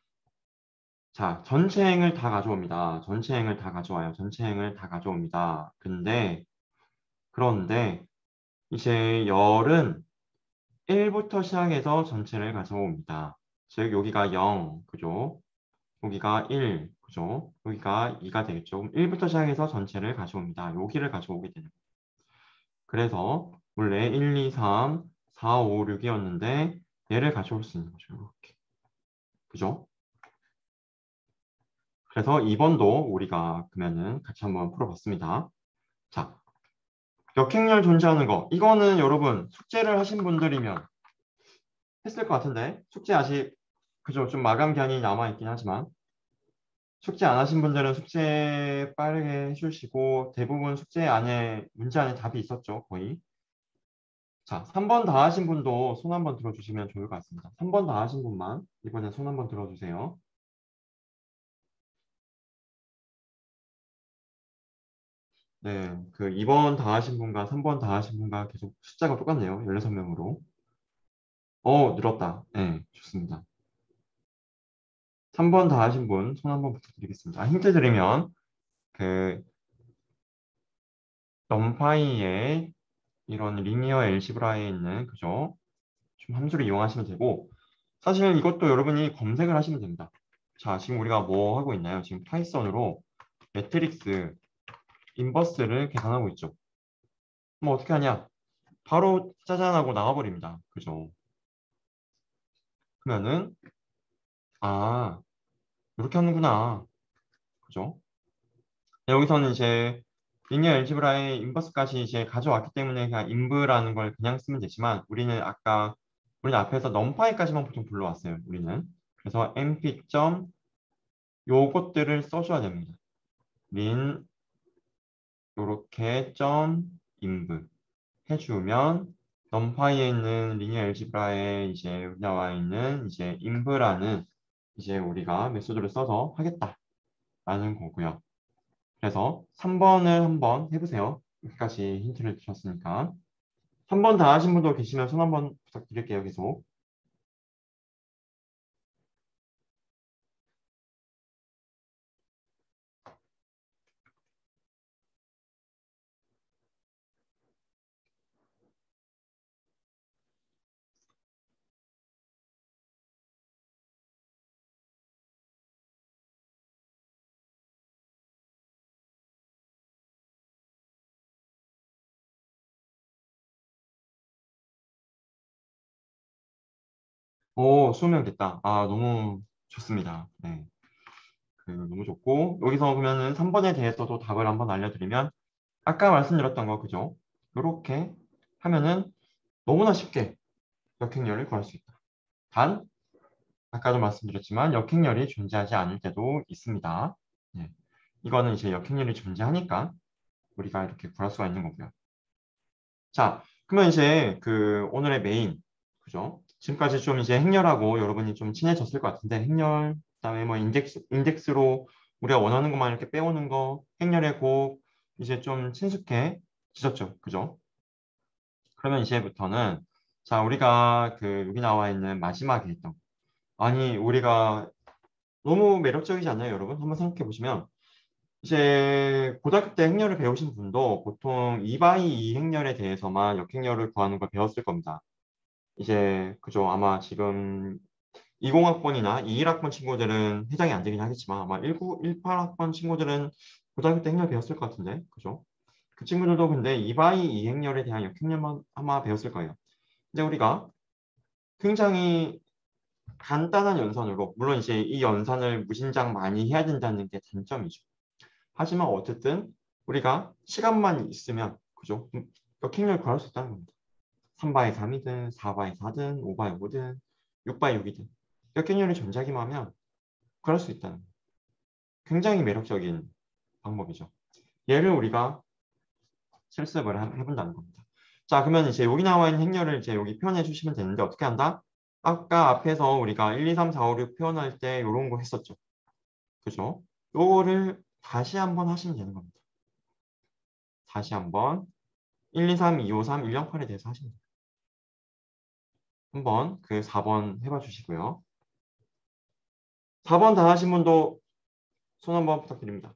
자, 전체행을 다 가져옵니다. 전체행을 다 가져와요. 전체행을 다 가져옵니다. 그런데 이제 열은 1부터 시작해서 전체를 가져옵니다. 즉 여기가 0, 그죠? 여기가 1, 그죠? 여기가 2가 되겠죠. 그럼 1부터 시작해서 전체를 가져옵니다. 여기를 가져오게 되는 거예요. 그래서 원래 1, 2, 3, 4, 5, 6이었는데 얘를 가져올 수 있는 거죠. 이렇게. 그죠? 그래서 2번도 우리가 그러면은 같이 한번 풀어봤습니다. 자, 역행열 존재하는 거. 이거는 여러분 숙제를 하신 분들이면 했을 것 같은데 숙제 아직 그죠? 좀 마감 기한이 남아있긴 하지만 숙제 안 하신 분들은 숙제 빠르게 해주시고 대부분 숙제 안에 문제 안에 답이 있었죠, 거의. 자, 3번 다 하신 분도 손 한번 들어주시면 좋을 것 같습니다. 3번 다 하신 분만 이번에 손 한번 들어주세요. 네, 그 2번 다 하신 분과 3번 다 하신 분과 계속 숫자가 똑같네요. 16명으로. 늘었다. 네, 좋습니다. 3번 다 하신 분 손 한번 부탁드리겠습니다. 힌트 드리면 그 넘파이의 이런 리니어 엘지브라에 있는 그죠? 좀 함수를 이용하시면 되고 사실 이것도 여러분이 검색을 하시면 됩니다. 자, 지금 우리가 뭐 하고 있나요? 지금 파이썬으로 매트릭스 인버스를 계산하고 있죠. 뭐 어떻게 하냐? 바로 짜잔하고 나와버립니다. 그죠? 그러면은 아 이렇게 하는구나. 그죠? 여기서는 이제 리니어 엘지브라의 인버스까지 이제 가져왔기 때문에 그냥 인브라는 걸 그냥 쓰면 되지만 우리는 앞에서 넘파이까지만 보통 불러왔어요. 우리는 그래서 np 점 요것들을 써줘야 됩니다. 린 요렇게 점 인브 해주면 넘파이에 있는 리니어 엘지브라에 이제 나와 있는 이제 인브라는 이제 우리가 메소드를 써서 하겠다라는 거고요. 그래서 3번을 한번 해보세요. 여기까지 힌트를 주셨으니까. 3번 다 하신 분도 계시면 손 한번 부탁드릴게요. 계속. 오, 수명 됐다. 아, 너무 좋습니다. 네. 너무 좋고. 여기서 그러면은 3번에 대해서도 답을 한번 알려드리면 아까 말씀드렸던 거 그죠? 이렇게 하면은 너무나 쉽게 역행열을 구할 수 있다. 단, 아까도 말씀드렸지만 역행열이 존재하지 않을 때도 있습니다. 네. 이거는 이제 역행열이 존재하니까 우리가 이렇게 구할 수가 있는 거고요. 자, 그러면 이제 그 오늘의 메인, 그죠? 지금까지 좀 이제 행렬하고 여러분이 좀 친해졌을 것 같은데 행렬, 그다음에 뭐 인덱스로 우리가 원하는 것만 이렇게 빼오는 거, 행렬의 곡 이제 좀 친숙해지셨죠, 그죠? 그러면 이제부터는 자, 우리가 그 여기 나와 있는 마지막에 했던 아니 우리가 너무 매력적이지 않나요, 여러분? 한번 생각해 보시면 이제 고등학교 때 행렬을 배우신 분도 보통 2 2 행렬에 대해서만 역행렬을 구하는 걸 배웠을 겁니다. 이제 그죠? 아마 지금 20학번이나 21학번 친구들은 해당이 안 되긴 하겠지만 아마 18학번 친구들은 고등학교 때 행렬 배웠을 것 같은데 그죠? 그 친구들도 근데 2 행렬에 대한 역행렬만 아마 배웠을 거예요. 이제 우리가 굉장히 간단한 연산으로 물론 이제 이 연산을 무진장 많이 해야 된다는 게 단점이죠. 하지만 어쨌든 우리가 시간만 있으면 그죠? 역행렬 구할 수 있다는 겁니다. 3바의 3이든 4바의 4든 5바의 5든 6바의 6이든 역행렬이 존재하기만 하면 그럴 수 있다는 거예요. 굉장히 매력적인 방법이죠. 얘를 우리가 해본다는 겁니다. 자, 그러면 이제 여기 나와 있는 행렬을 이제 여기 표현해 주시면 되는데 어떻게 한다? 아까 앞에서 우리가 1, 2, 3, 4, 5, 6 표현할 때 이런 거 했었죠. 그죠? 요거를 다시 한번 하시면 되는 겁니다. 다시 한번 1, 2, 3, 2, 5, 3, 1, 0, 8에 대해서 하시면 돼요. 한번 그 4번 해봐 주시고요. 4번 다 하신 분도 손 한번 부탁드립니다.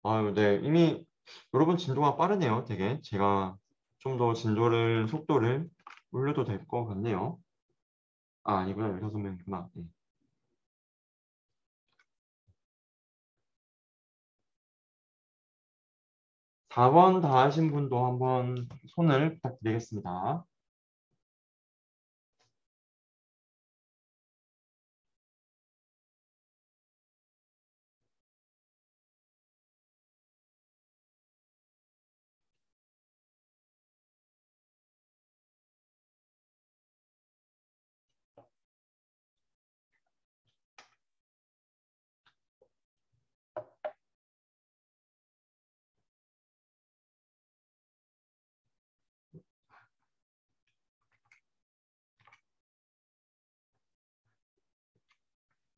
아유, 네. 이미 여러분 진도가 빠르네요. 되게 제가 좀 더 진도를 속도를 올려도 될 것 같네요. 아, 아니구나. 16명이구나. 네. 4번 다 하신 분도 한번 손을 부탁드리겠습니다.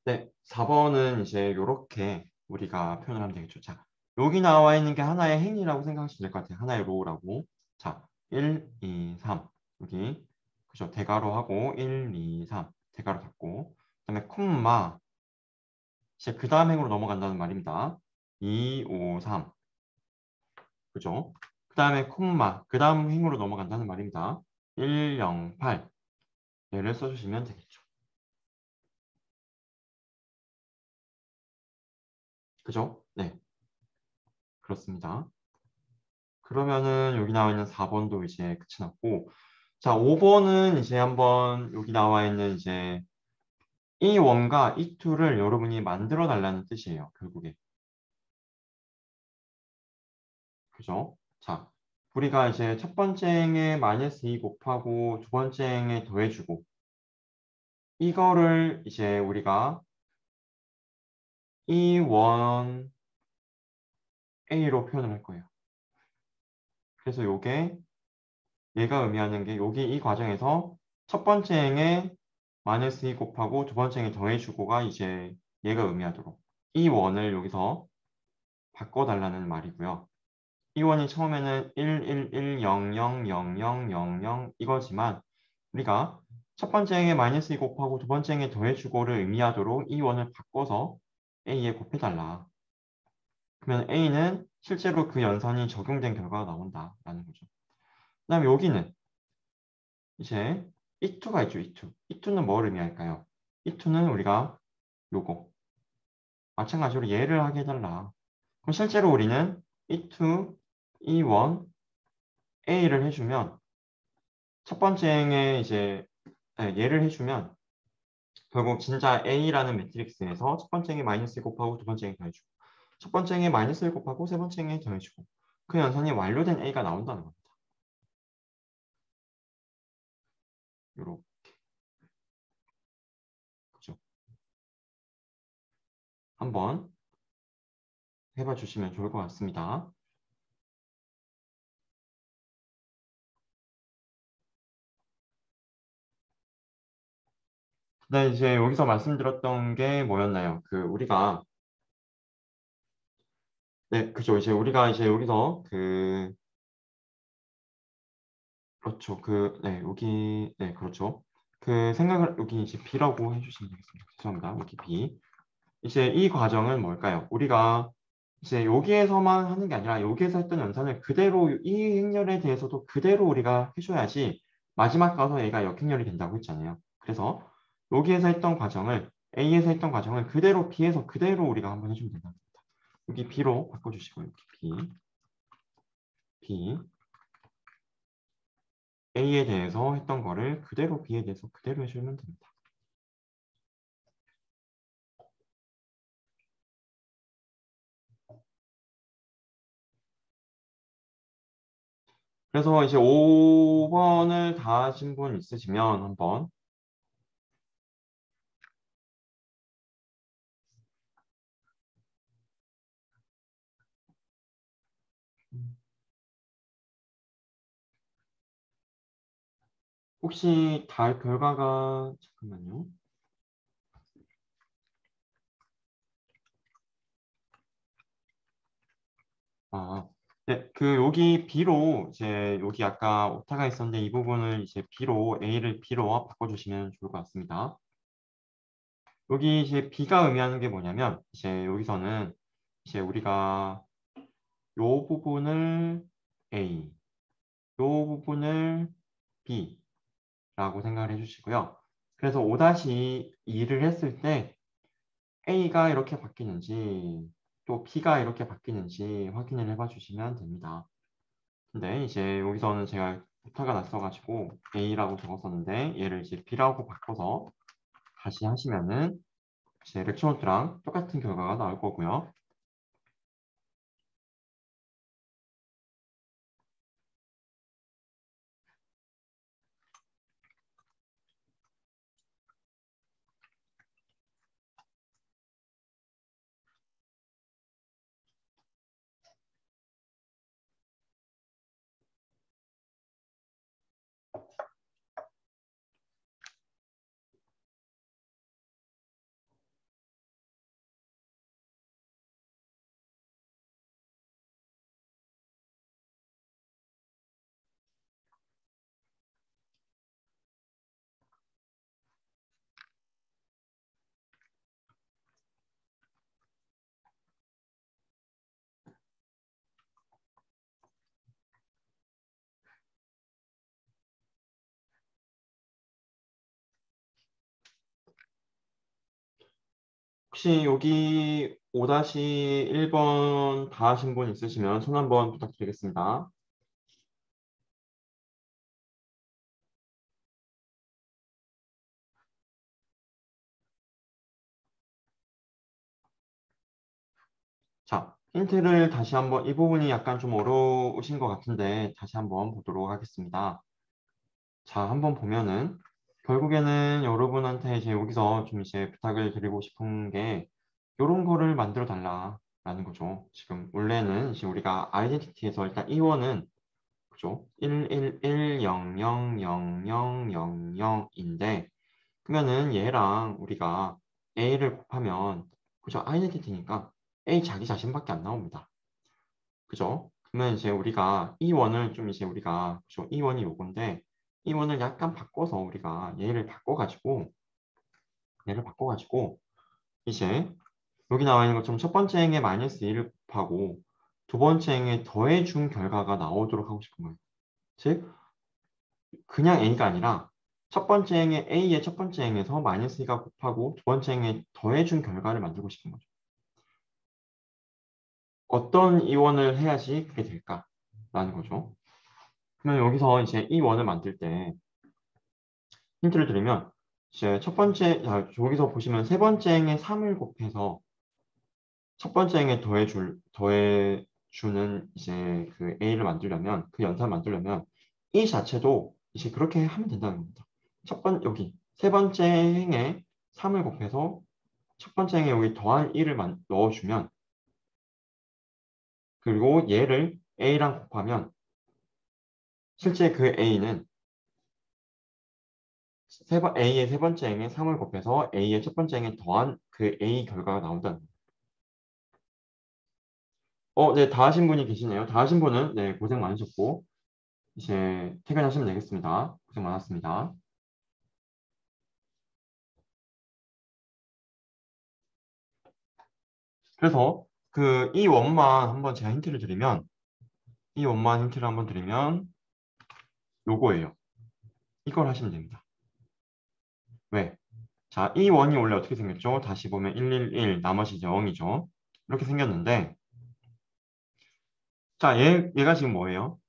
네, 4번은 이제 이렇게 우리가 표현을 하면 되겠죠. 자, 여기 나와 있는 게 하나의 행이라고 생각하시면 될 것 같아요. 하나의 로우라고. 자, 1, 2, 3. 여기, 그죠? 대괄호 하고, 1, 2, 3. 대괄호 닫고. 그다음에 콤마. 이제 그 다음 행으로 넘어간다는 말입니다. 2, 5, 3. 그죠? 그 다음에 콤마. 그 다음 행으로 넘어간다는 말입니다. 1, 0, 8. 얘를 써주시면 되겠죠. 그죠? 네, 그렇습니다. 그러면은 여기 나와 있는 4번도 이제 끝이 났고, 자, 5번은 이제 한번 여기 나와 있는 이제 이 원과 이 투를 여러분이 만들어 달라는 뜻이에요, 결국에. 그죠? 자, 우리가 이제 첫 번째 행에 마이너스 2 곱하고 두 번째 행에 더해주고, 이거를 이제 우리가 이 원 A로 표현을 할 거예요. 그래서 요게 얘가 의미하는 게 여기 이 과정에서 첫 번째 행에 마이너스 2 곱하고 두 번째 행에 더해주고가 이제 얘가 의미하도록 이 원을 여기서 바꿔달라는 말이고요. 이 원이 처음에는 1, 1, 1, 0, 0, 0, 0, 0, 0 이거지만 우리가 첫 번째 행에 마이너스 2 곱하고 두 번째 행에 더해주고를 의미하도록 이 원을 바꿔서 A에 곱해달라. 그러면 A는 실제로 그 연산이 적용된 결과가 나온다라는 거죠. 그 다음에 여기는 이제 E2가 있죠, E2. E2는 뭘 의미할까요? E2는 우리가 요거 마찬가지로 얘를 하게 해달라. 그럼 실제로 우리는 E2, E1, A를 해주면 첫 번째 행에 이제 얘를 해주면 결국 진짜 A라는 매트릭스에서 첫 번째 행에 마이너스 1 곱하고 두 번째 행에 더해주고 첫 번째 행에 마이너스 1 곱하고 세 번째 행에 더해주고 그 연산이 완료된 A가 나온다는 겁니다. 요렇게 그죠? 한번 해봐 주시면 좋을 것 같습니다. 네, 이제 여기서 말씀드렸던 게 뭐였나요? 그 우리가 네, 그죠. 이제 우리가 이제 여기서 그 그렇죠. 그 네, 여기 네, 그렇죠. 그 생각을 여기 이제 B라고 해주시면 되겠습니다. 죄송합니다. 여기 B. 이제 이 과정은 뭘까요? 우리가 이제 여기에서만 하는 게 아니라 여기에서 했던 연산을 그대로 이 행렬에 대해서도 그대로 우리가 해줘야지 마지막 가서 얘가 역행렬이 된다고 했잖아요. 그래서 여기에서 했던 과정을 A에서 했던 과정을 그대로 B에서 그대로 우리가 한번 해주면 된답니다. 여기 B로 바꿔주시고 여기 B, A에 대해서 했던 거를 그대로 B에 대해서 그대로 해주면 됩니다. 그래서 이제 5번을 다 하신 분 있으시면 한번 혹시 달 결과가 잠깐만요. 아, 네, 그 여기 B로 이제 여기 아까 오타가 있었는데 이 부분을 이제 B로 A를 B로 바꿔주시면 좋을 것 같습니다. 여기 이제 B가 의미하는 게 뭐냐면 이제 여기서는 이제 우리가 요 부분을 A, 요 부분을 B라고 생각을 해주시고요. 그래서 5-2를 했을 때 A가 이렇게 바뀌는지 또 B가 이렇게 바뀌는지 확인을 해봐 주시면 됩니다. 근데 이제 여기서는 제가 오타가 났어가지고 A라고 적었었는데 얘를 이제 B라고 바꿔서 다시 하시면은 제 렉처노트랑 똑같은 결과가 나올 거고요. 혹시 여기 5-1번 다 하신 분 있으시면 손 한번 부탁드리겠습니다. 자, 힌트를 다시 한번 이 부분이 약간 좀 어려우신 것 같은데 다시 한번 보도록 하겠습니다. 자, 한번 보면은 결국에는 여러분한테 이제 여기서 좀 이제 부탁을 드리고 싶은 게 이런 거를 만들어 달라라는 거죠. 지금 원래는 이제 우리가 아이덴티티에서 일단 이원은 그죠? 111000000인데 그러면은 얘랑 우리가 A를 곱하면 그죠? 아이덴티티니까 A 자기 자신밖에 안 나옵니다. 그죠? 그러면 이제 우리가 이 원을 좀 이제 우리가 그죠? 이 원이 요건데 이 원을 약간 바꿔서 우리가 얘를 바꿔가지고 이제 여기 나와 있는 것처럼 첫 번째 행에 마이너스 1을 곱하고 두 번째 행에 더해준 결과가 나오도록 하고 싶은 거예요. 즉 그냥 A가 아니라 첫 번째 행에 A의 첫 번째 행에서 마이너스 2가 곱하고 두 번째 행에 더해준 결과를 만들고 싶은 거죠. 어떤 이원을 해야지 그게 될까라는 거죠. 그러면 여기서 이제 이 원을 만들 때 힌트를 드리면 이제 첫 번째 여기서 보시면 세 번째 행에 3을 곱해서 첫 번째 행에 더해주는 이제 그 A를 만들려면 그 연산을 만들려면 이 자체도 이제 그렇게 하면 된다는 겁니다. 여기 세 번째 행에 3을 곱해서 첫 번째 행에 여기 더한 1을 넣어주면 그리고 얘를 A랑 곱하면 실제 그 A는 A의 세 번째 행에 3을 곱해서 A의 첫 번째 행에 더한 그 A 결과가 나온다는 거예요. 네, 다 하신 분이 계시네요. 다 하신 분은 네, 고생 많으셨고 이제 퇴근하시면 되겠습니다. 고생 많았습니다. 그래서 그 이 원만 한번 제가 힌트를 드리면 이 원만 힌트를 한번 드리면 요거예요. 이걸 하시면 됩니다. 왜? 자, 이 원이 원래 어떻게 생겼죠? 다시 보면 111 나머지 이제 0이죠. 이렇게 생겼는데 자, 얘가 지금 뭐예요?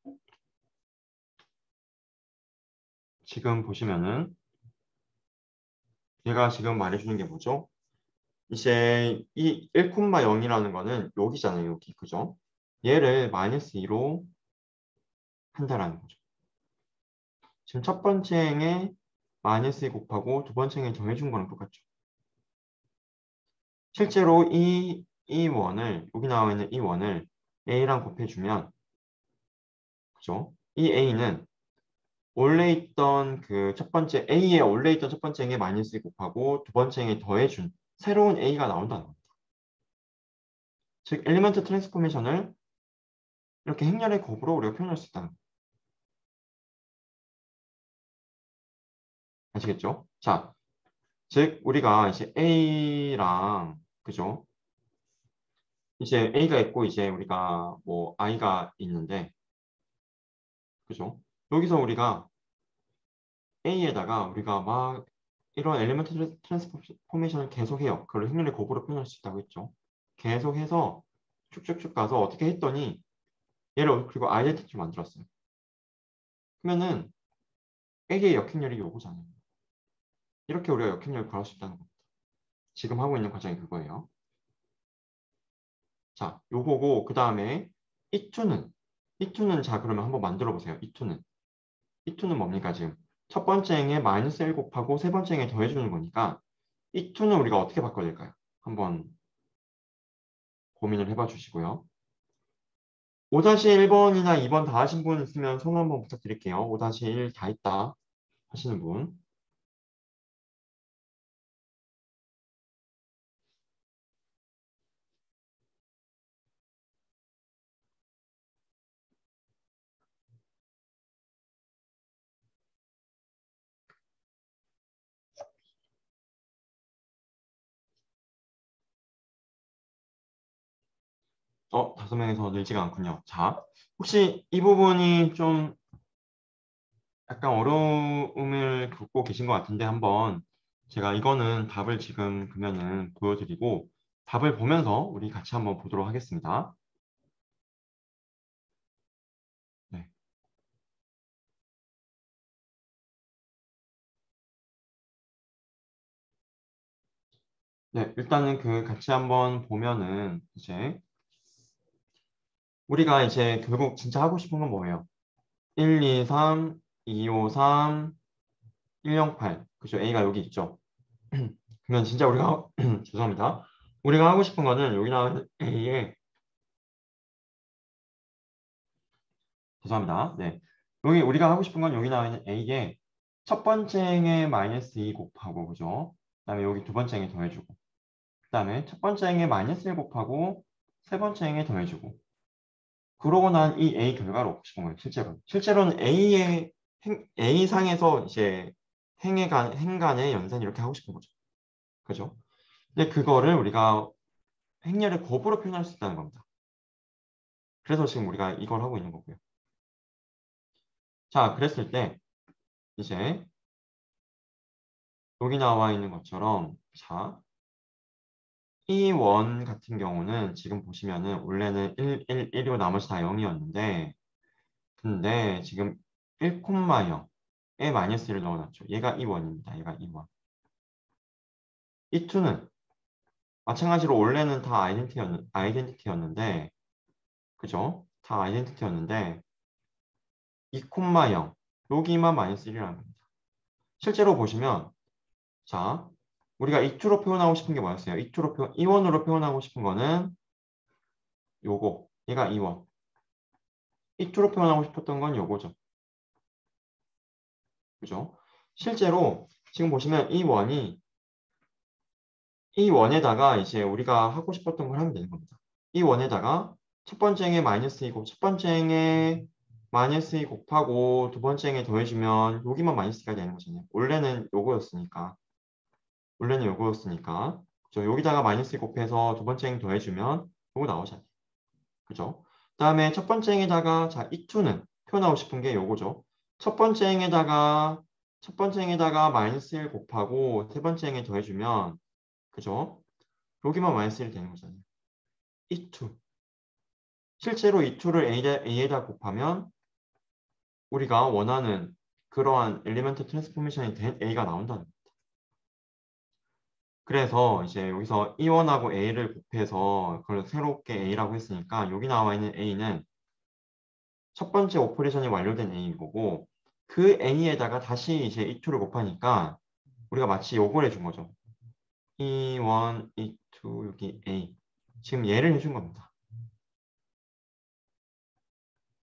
지금 보시면은 얘가 지금 말해주는 게 뭐죠? 이제 이 1,0이라는 거는 여기잖아요. 여기. 그죠? 얘를 마이너스 2로 한다라는 거죠. 지금 첫 번째 행에 마이너스 2 곱하고 두 번째 행에 정해준 거랑 똑같죠. 실제로 이 원을 여기 나와 있는 이 원을 A랑 곱해주면 그죠? 이 A는 원래 있던 그 첫 번째 A에 원래 있던 첫 번째 행에 마이너스 2 곱하고 두 번째 행에 더해준 새로운 A가 나온다는 겁니다. 즉 엘리먼트 트랜스포메이션을 이렇게 행렬의 곱으로 우리가 표현할 수 있다는 거예요. 아시겠죠? 자, 즉 우리가 이제 A랑 그죠? 이제 A가 있고 이제 우리가 뭐 I가 있는데 그죠? 여기서 우리가 A에다가 우리가 막 이런 엘리먼트 트랜스포메이션을 계속해요. 그걸 행렬의 곱으로 표현할 수 있다고 했죠. 계속해서 쭉쭉쭉 가서 어떻게 했더니 얘를 그리고 아이덴티티를 만들었어요. 그러면은 A의 역행렬이 요거잖아요. 이렇게 우리가 역행렬을 구할 수 있다는 겁니다. 지금 하고 있는 과정이 그거예요. 자, 요거고 그 다음에 이2는 자 그러면 한번 만들어 보세요. 이2는 뭡니까 지금? 첫 번째 행에 마이너스 1 곱하고 세 번째 행에 더해주는 거니까 이2는 우리가 어떻게 바꿔야 될까요? 한번 고민을 해봐 주시고요. 5-1번이나 2번 다 하신 분 있으면 손 한번 부탁드릴게요. 5-1 다 했다 하시는 분. 다섯 명에서 늘지가 않군요. 자, 혹시 이 부분이 좀 약간 어려움을 겪고 계신 것 같은데 한번 제가 이거는 답을 지금 그러면은 보여드리고 답을 보면서 우리 같이 한번 보도록 하겠습니다. 네. 네, 일단은 그 같이 한번 보면은 이제 우리가 이제 결국 진짜 하고 싶은 건 뭐예요? 1, 2, 3, 2, 5, 3, 108. 그죠? A가 여기 있죠. 그러면 진짜 우리가 죄송합니다. 우리가 하고 싶은 거는 여기 나오는 A에 죄송합니다. 네. 여기 우리가 하고 싶은 건 여기 나와 있는 A에 첫 번째 행에 마이너스 2 곱하고 그죠? 그다음에 여기 두 번째 행에 더해주고 그다음에 첫 번째 행에 마이너스 1 곱하고 세 번째 행에 더해주고 그러고 난 이 A 결과를 얻고 싶은 거예요. 실제로는 A 상에서 이제 행 간의 연산 이렇게 하고 싶은 거죠. 그죠? 근데 그거를 우리가 행렬의 곱으로 표현할 수 있다는 겁니다. 그래서 지금 우리가 이걸 하고 있는 거고요. 자, 그랬을 때 이제 여기 나와 있는 것처럼 자, 이 원 같은 경우는 지금 보시면은 원래는 1, 1, 1이고 나머지 다 0이었는데 근데 지금 1,0에 마이너스 1을 넣어놨죠. 얘가 이 원입니다. 얘가 이 원. 이 2는 마찬가지로 원래는 다 아이덴티티였는데 그죠? 다 아이덴티티였는데 2,0 여기만 마이너스 1이라는 겁니다. 실제로 보시면 자 우리가 이 2로 표현하고 싶은 게 뭐였어요? 이 원으로 표현하고 싶은 거는 요거 얘가 이 원. 이 2로 표현하고 싶었던 건 요거죠. 그죠? 실제로 지금 보시면 이 원에다가 이제 우리가 하고 싶었던 걸 하면 되는 겁니다. 이 원에다가 첫 번째 행에 마이너스 2고 첫 번째 행에 마이너스 2 곱하고 두 번째 행에 더해주면 여기만 마이너스 2가 되는 거잖아요. 원래는 요거였으니까 그죠? 여기다가 마이너스 2 곱해서 두 번째 행 더해주면 요거 나오잖아요. 그죠? 그다음에 첫 번째 행에다가 자, 이 2는 표현하고 싶은 게 요거죠. 첫 번째 행에다가 마이너스 1 곱하고 세 번째 행에 더해주면 그죠? 여기만 마이너스 1이 되는 거잖아요. 이 2. 실제로 이 2를 A에다 곱하면 우리가 원하는 그러한 엘리먼트 트랜스포메이션이 된 A가 나온다는 거예요. 그래서 이제 여기서 E1하고 A를 곱해서 그걸 새롭게 A라고 했으니까 여기 나와 있는 A는 첫 번째 오퍼레이션이 완료된 A인 거고 그 A에다가 다시 이제 E2를 곱하니까 우리가 마치 요걸 해준 거죠. E1, E2, 여기 A. 지금 얘를 해준 겁니다.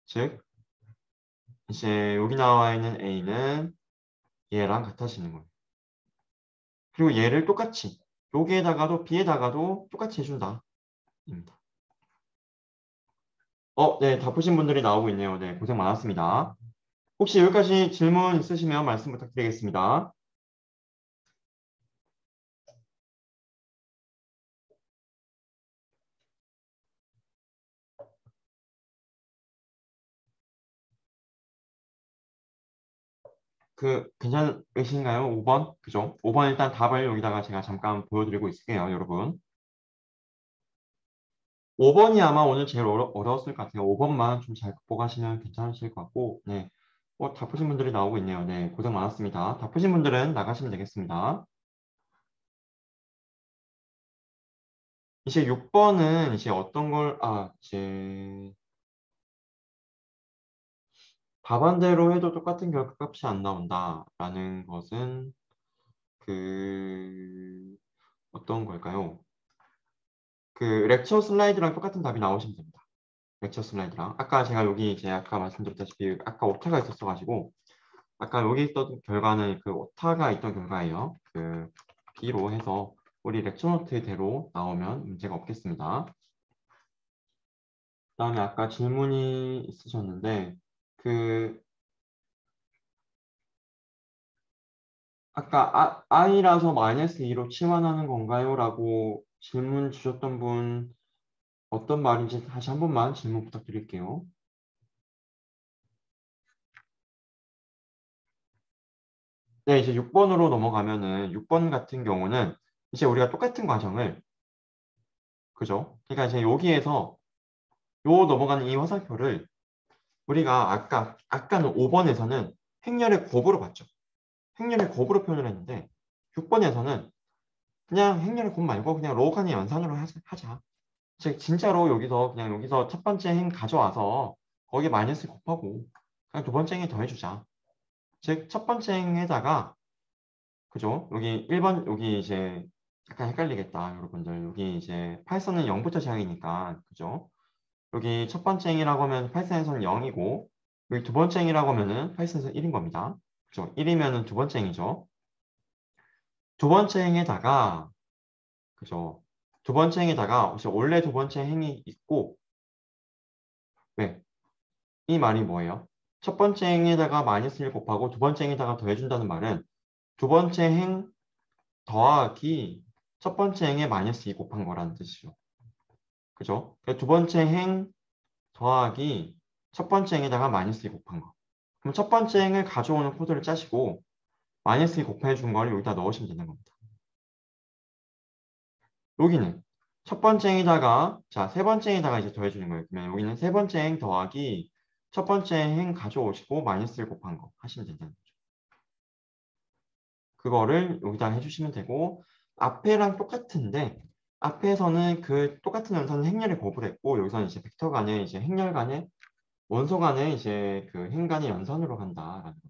즉 이제 여기 나와 있는 A는 얘랑 같아지는 거예요. 그리고 얘를 똑같이 여기에다가도 B에다가도 똑같이 해준다. 입니다. 네, 다 푸신 분들이 나오고 있네요. 네, 고생 많았습니다. 혹시 여기까지 질문 있으시면 말씀 부탁드리겠습니다. 괜찮으신가요? 5번? 그죠? 5번 일단 답을 여기다가 제가 잠깐 보여드리고 있을게요, 여러분. 5번이 아마 오늘 제일 어려웠을 것 같아요. 5번만 좀 잘 극복하시면 괜찮으실 것 같고, 네. 다 푸신 분들이 나오고 있네요. 네, 고생 많았습니다. 다 푸신 분들은 나가시면 되겠습니다. 이제 6번은 이제 어떤 걸, 이제 답안대로 해도 똑같은 결과값이 안 나온다라는 것은 어떤 걸까요? 렉처 슬라이드랑 똑같은 답이 나오시면 됩니다. 렉처 슬라이드랑. 아까 제가 여기 이제 아까 말씀드렸다시피 아까 오타가 있었어가지고 아까 여기 있던 결과는 오타가 있던 결과예요. B로 해서 우리 렉처 노트대로 나오면 문제가 없겠습니다. 그다음에 아까 질문이 있으셨는데 아까 i라서 마이너스 2로 치환하는 건가요? 라고 질문 주셨던 분 어떤 말인지 다시 한 번만 질문 부탁드릴게요. 네, 이제 6번으로 넘어가면은 6번 같은 경우는 이제 우리가 똑같은 과정을 그죠? 그러니까 이제 여기에서 요 넘어가는 이 화살표를 우리가 아까는 5번에서는 행렬의 곱으로 봤죠. 행렬의 곱으로 표현을 했는데 6번에서는 그냥 행렬의 곱 말고 그냥 로우 간의 연산으로 하자. 진짜로 여기서 첫 번째 행 가져와서 거기에 마이너스 곱하고 그냥 두 번째 행에 더해주자. 즉 첫 번째 행에다가 그죠? 여기 1번 여기 이제 약간 헷갈리겠다 여러분들. 여기 이제 파이썬은 0부터 시작이니까 그죠? 여기 첫 번째 행이라고 하면 파이썬에서는 0이고 여기 두 번째 행이라고 하면은 파이썬에서 1인 겁니다. 그죠? 1이면은 두 번째 행이죠. 두 번째 행에다가 그죠? 두 번째 행에다가 원래 두 번째 행이 있고 왜? 이 말이 뭐예요? 첫 번째 행에다가 마이너스를 곱하고 두 번째 행에다가 더해준다는 말은 두 번째 행 더하기 첫 번째 행에 마이너스 2 곱한 거라는 뜻이죠. 그죠? 두 번째 행 더하기 첫 번째 행에다가 마이너스 2 곱한 거. 그럼 첫 번째 행을 가져오는 코드를 짜시고 마이너스 2 곱해 준 걸 여기다 넣으시면 되는 겁니다. 여기는 첫 번째 행에다가 세 번째 행에다가 이제 더해주는 거예요. 그러면 여기는 세 번째 행 더하기 첫 번째 행 가져오시고 마이너스 1 곱한 거 하시면 된다는 거죠. 그거를 여기다 해주시면 되고 앞에랑 똑같은데 앞에서는 똑같은 연산은 행렬의 곱을 했고 여기서는 이제 벡터 간의 이제 행렬 간의 원소 간의 이제 행 간의 연산으로 간다라는 겁니다.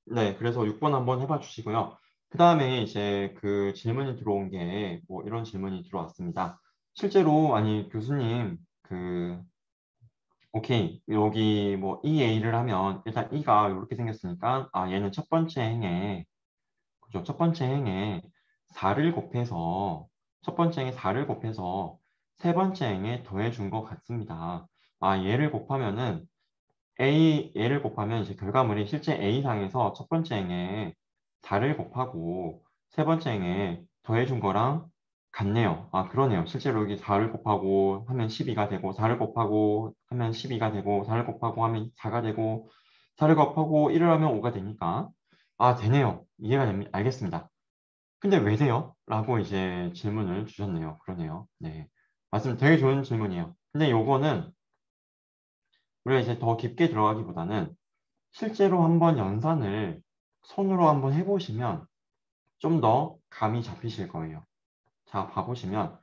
네, 그래서 6번 한번 해봐 주시고요. 그 다음에 이제 질문이 들어온 게 뭐 이런 질문이 들어왔습니다. 실제로 아니 교수님 오케이 여기 뭐 EA를 하면 일단 E가 이렇게 생겼으니까 얘는 첫 번째 행에 그죠? 첫 번째 행에 4를 곱해서 첫 번째 행에 4를 곱해서 세 번째 행에 더해준 것 같습니다. 얘를 곱하면 이제 결과물이 실제 A상에서 첫 번째 행에 4를 곱하고 세 번째 행에 더해준 거랑 같네요. 그러네요. 실제로 여기 4를 곱하고 하면 12가 되고 4를 곱하고 하면 12가 되고 4를 곱하고 하면 4가 되고 4를 곱하고 1을 하면 5가 되니까 되네요. 이해가 됩니다. 알겠습니다. 근데 왜 돼요? 라고 이제 질문을 주셨네요. 그러네요. 네. 맞습니다. 되게 좋은 질문이에요. 근데 요거는 우리가 이제 더 깊게 들어가기보다는 실제로 한번 연산을 손으로 한번 해보시면 좀 더 감이 잡히실 거예요. 자, 봐보시면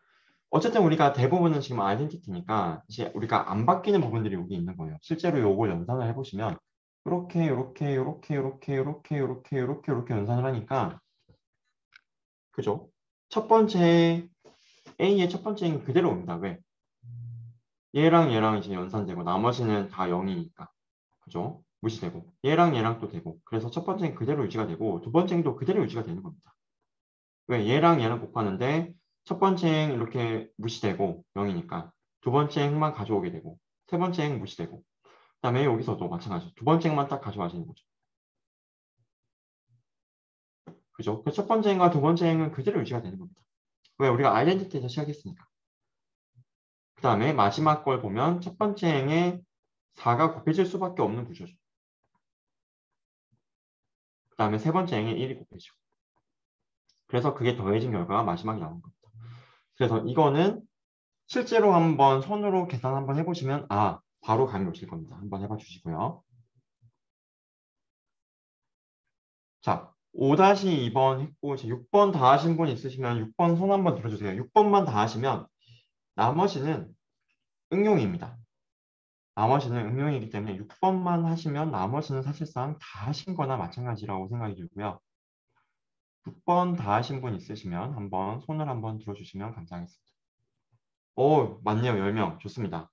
어쨌든 우리가 대부분은 지금 아이덴티티니까 이제 우리가 안 바뀌는 부분들이 여기 있는 거예요. 실제로 요걸 연산을 해보시면 이렇게 이렇게 이렇게 이렇게 이렇게 이렇게 이렇게 이렇게 연산을 하니까 그죠? 첫 번째 A의 첫 번째 행이 그대로 옵니다. 왜? 얘랑 얘랑 이제 연산되고 나머지는 다 0이니까. 그죠? 무시되고 얘랑 얘랑 또 되고 그래서 첫 번째는 그대로 유지가 되고 두 번째도 그대로 유지가 되는 겁니다. 왜? 얘랑 얘랑 곱하는데 첫 번째 행 이렇게 무시되고 0이니까 두 번째 행만 가져오게 되고 세 번째 행 무시되고 그다음에 여기서도 마찬가지 두 번째 행만 딱 가져와지는 거죠. 그죠? 그 첫 번째 행과 두 번째 행은 그대로 유지가 되는 겁니다. 왜? 우리가 아이덴티티에서 시작했으니까. 그 다음에 마지막 걸 보면 첫 번째 행에 4가 곱해질 수밖에 없는 구조죠. 그 다음에 세 번째 행에 1이 곱해지고 그래서 그게 더해진 결과가 마지막에 나오는 겁니다. 그래서 이거는 실제로 한번 손으로 계산 한번 해보시면 바로 감이 오실 겁니다. 한번 해봐 주시고요. 자, 5-2번 했고 이제 6번 다 하신 분 있으시면 6번 손 한번 들어주세요. 6번만 다 하시면 나머지는 응용입니다. 나머지는 응용이기 때문에 6번만 하시면 나머지는 사실상 다 하신 거나 마찬가지라고 생각이 들고요. 6번 다 하신 분 있으시면 한번 손을 한번 들어주시면 감사하겠습니다. 오, 맞네요. 10명. 좋습니다.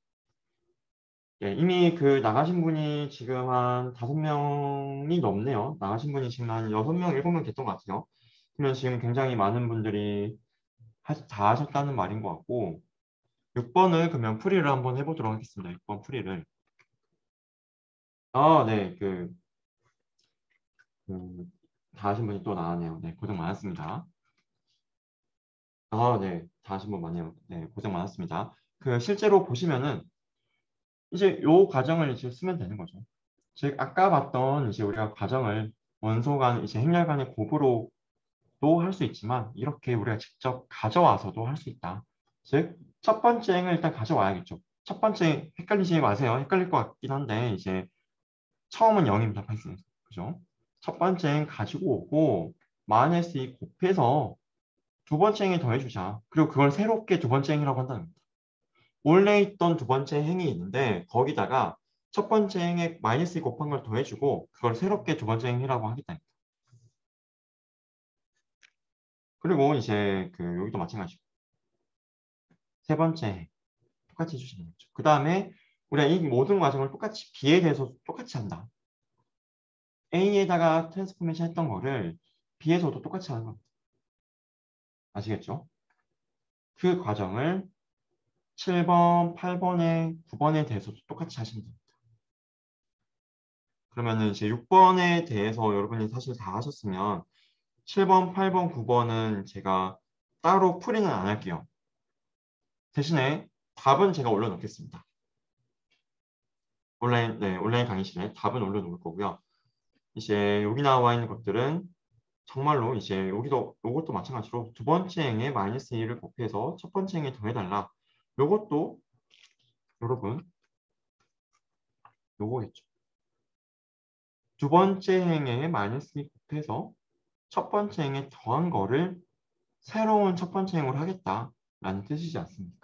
예, 이미 그 나가신 분이 지금 한 5명이 넘네요. 나가신 분이 지금 한 6명, 7명 됐던 것 같아요. 그러면 지금 굉장히 많은 분들이 다 하셨다는 말인 것 같고 6번을 그러면 풀이를 한번 해보도록 하겠습니다. 6번 풀이를. 네. 그, 다 하신 분이 또 나왔네요. 네, 고생 많았습니다. 네. 다 하신 분 많네요. 네, 고생 많았습니다. 그 실제로 보시면은 이제 요 과정을 이제 쓰면 되는 거죠. 즉 아까 봤던 이제 우리가 과정을 원소 간 이제 행렬 간의 곱으로도 할 수 있지만 이렇게 우리가 직접 가져와서도 할 수 있다. 즉 첫 번째 행을 일단 가져와야겠죠. 첫 번째 헷갈리지 마세요. 헷갈릴 것 같긴 한데 이제 처음은 0입니다. 파이썬에서. 그죠? 첫 번째 행 가지고 오고 마이너스 2 곱해서 두 번째 행에 더해주자. 그리고 그걸 새롭게 두 번째 행이라고 한다는 겁니다. 원래 있던 두 번째 행이 있는데 거기다가 첫 번째 행에 마이너스 2 곱한 걸 더해주고 그걸 새롭게 두 번째 행이라고 하겠다. 그리고 이제 그 여기도 마찬가지고 세 번째 행 똑같이 해주시면 되죠. 그 다음에 우리가 이 모든 과정을 똑같이 B에 대해서 똑같이 한다. A에다가 트랜스포메이션 했던 거를 B에서도 똑같이 하는 겁니다. 아시겠죠? 그 과정을 7번, 8번에, 9번에 대해서도 똑같이 하시면 됩니다. 그러면은 이제 6번에 대해서 여러분이 사실 다 하셨으면 7번, 8번, 9번은 제가 따로 풀이는 안 할게요. 대신에 답은 제가 올려놓겠습니다. 온라인 강의실에 답은 올려놓을 거고요. 이제 여기 나와 있는 것들은 정말로 이제 여기도 이것도 마찬가지로 두 번째 행에 마이너스 1을 곱해서 첫 번째 행에 더해달라. 이것도 여러분 요거겠죠. 두 번째 행에 마이너스 2 곱해서 첫 번째 행에 더한 거를 새로운 첫 번째 행으로 하겠다라는 뜻이지 않습니까?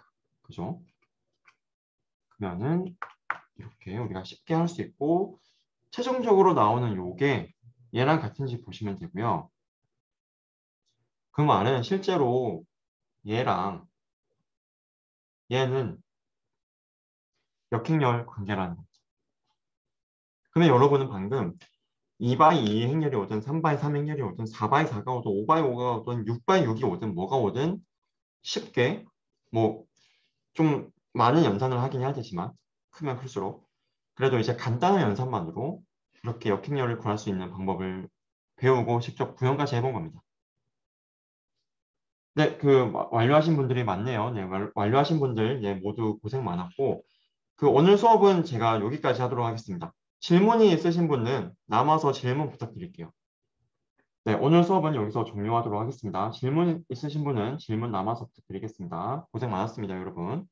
그죠? 그러면은 이렇게 우리가 쉽게 할 수 있고 최종적으로 나오는 요게 얘랑 같은지 보시면 되고요. 그 말은 실제로 얘랑 얘는 역행렬 관계라는 거죠. 그러면 여러분은 방금 2바이 2 행렬이 오든 3바이 3 행렬이 오든 4바이 4가 오든 5바이 5가 오든 6바이 6이 오든 뭐가 오든 쉽게 뭐 좀 많은 연산을 하긴 해야 되지만 크면 클수록 그래도 이제 간단한 연산만으로 이렇게 역행렬을 구할 수 있는 방법을 배우고 직접 구현까지 해본 겁니다. 네, 완료하신 분들이 많네요. 네, 완료하신 분들 모두 고생 많았고 오늘 수업은 제가 여기까지 하도록 하겠습니다. 질문이 있으신 분은 남아서 질문 부탁드릴게요. 네, 오늘 수업은 여기서 종료하도록 하겠습니다. 질문 있으신 분은 질문 남아서 부탁드리겠습니다. 고생 많았습니다, 여러분.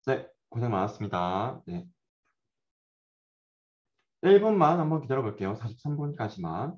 네, 고생 많았습니다. 네. 1분만 한번 기다려 볼게요. 43분까지만.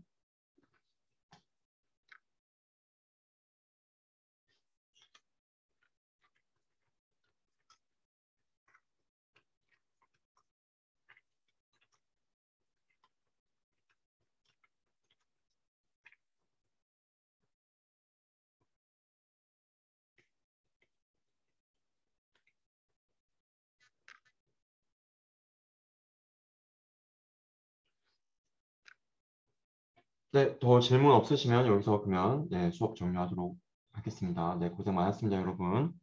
네, 더 질문 없으시면 여기서 그러면 네, 수업 종료하도록 하겠습니다. 네, 고생 많았습니다, 여러분.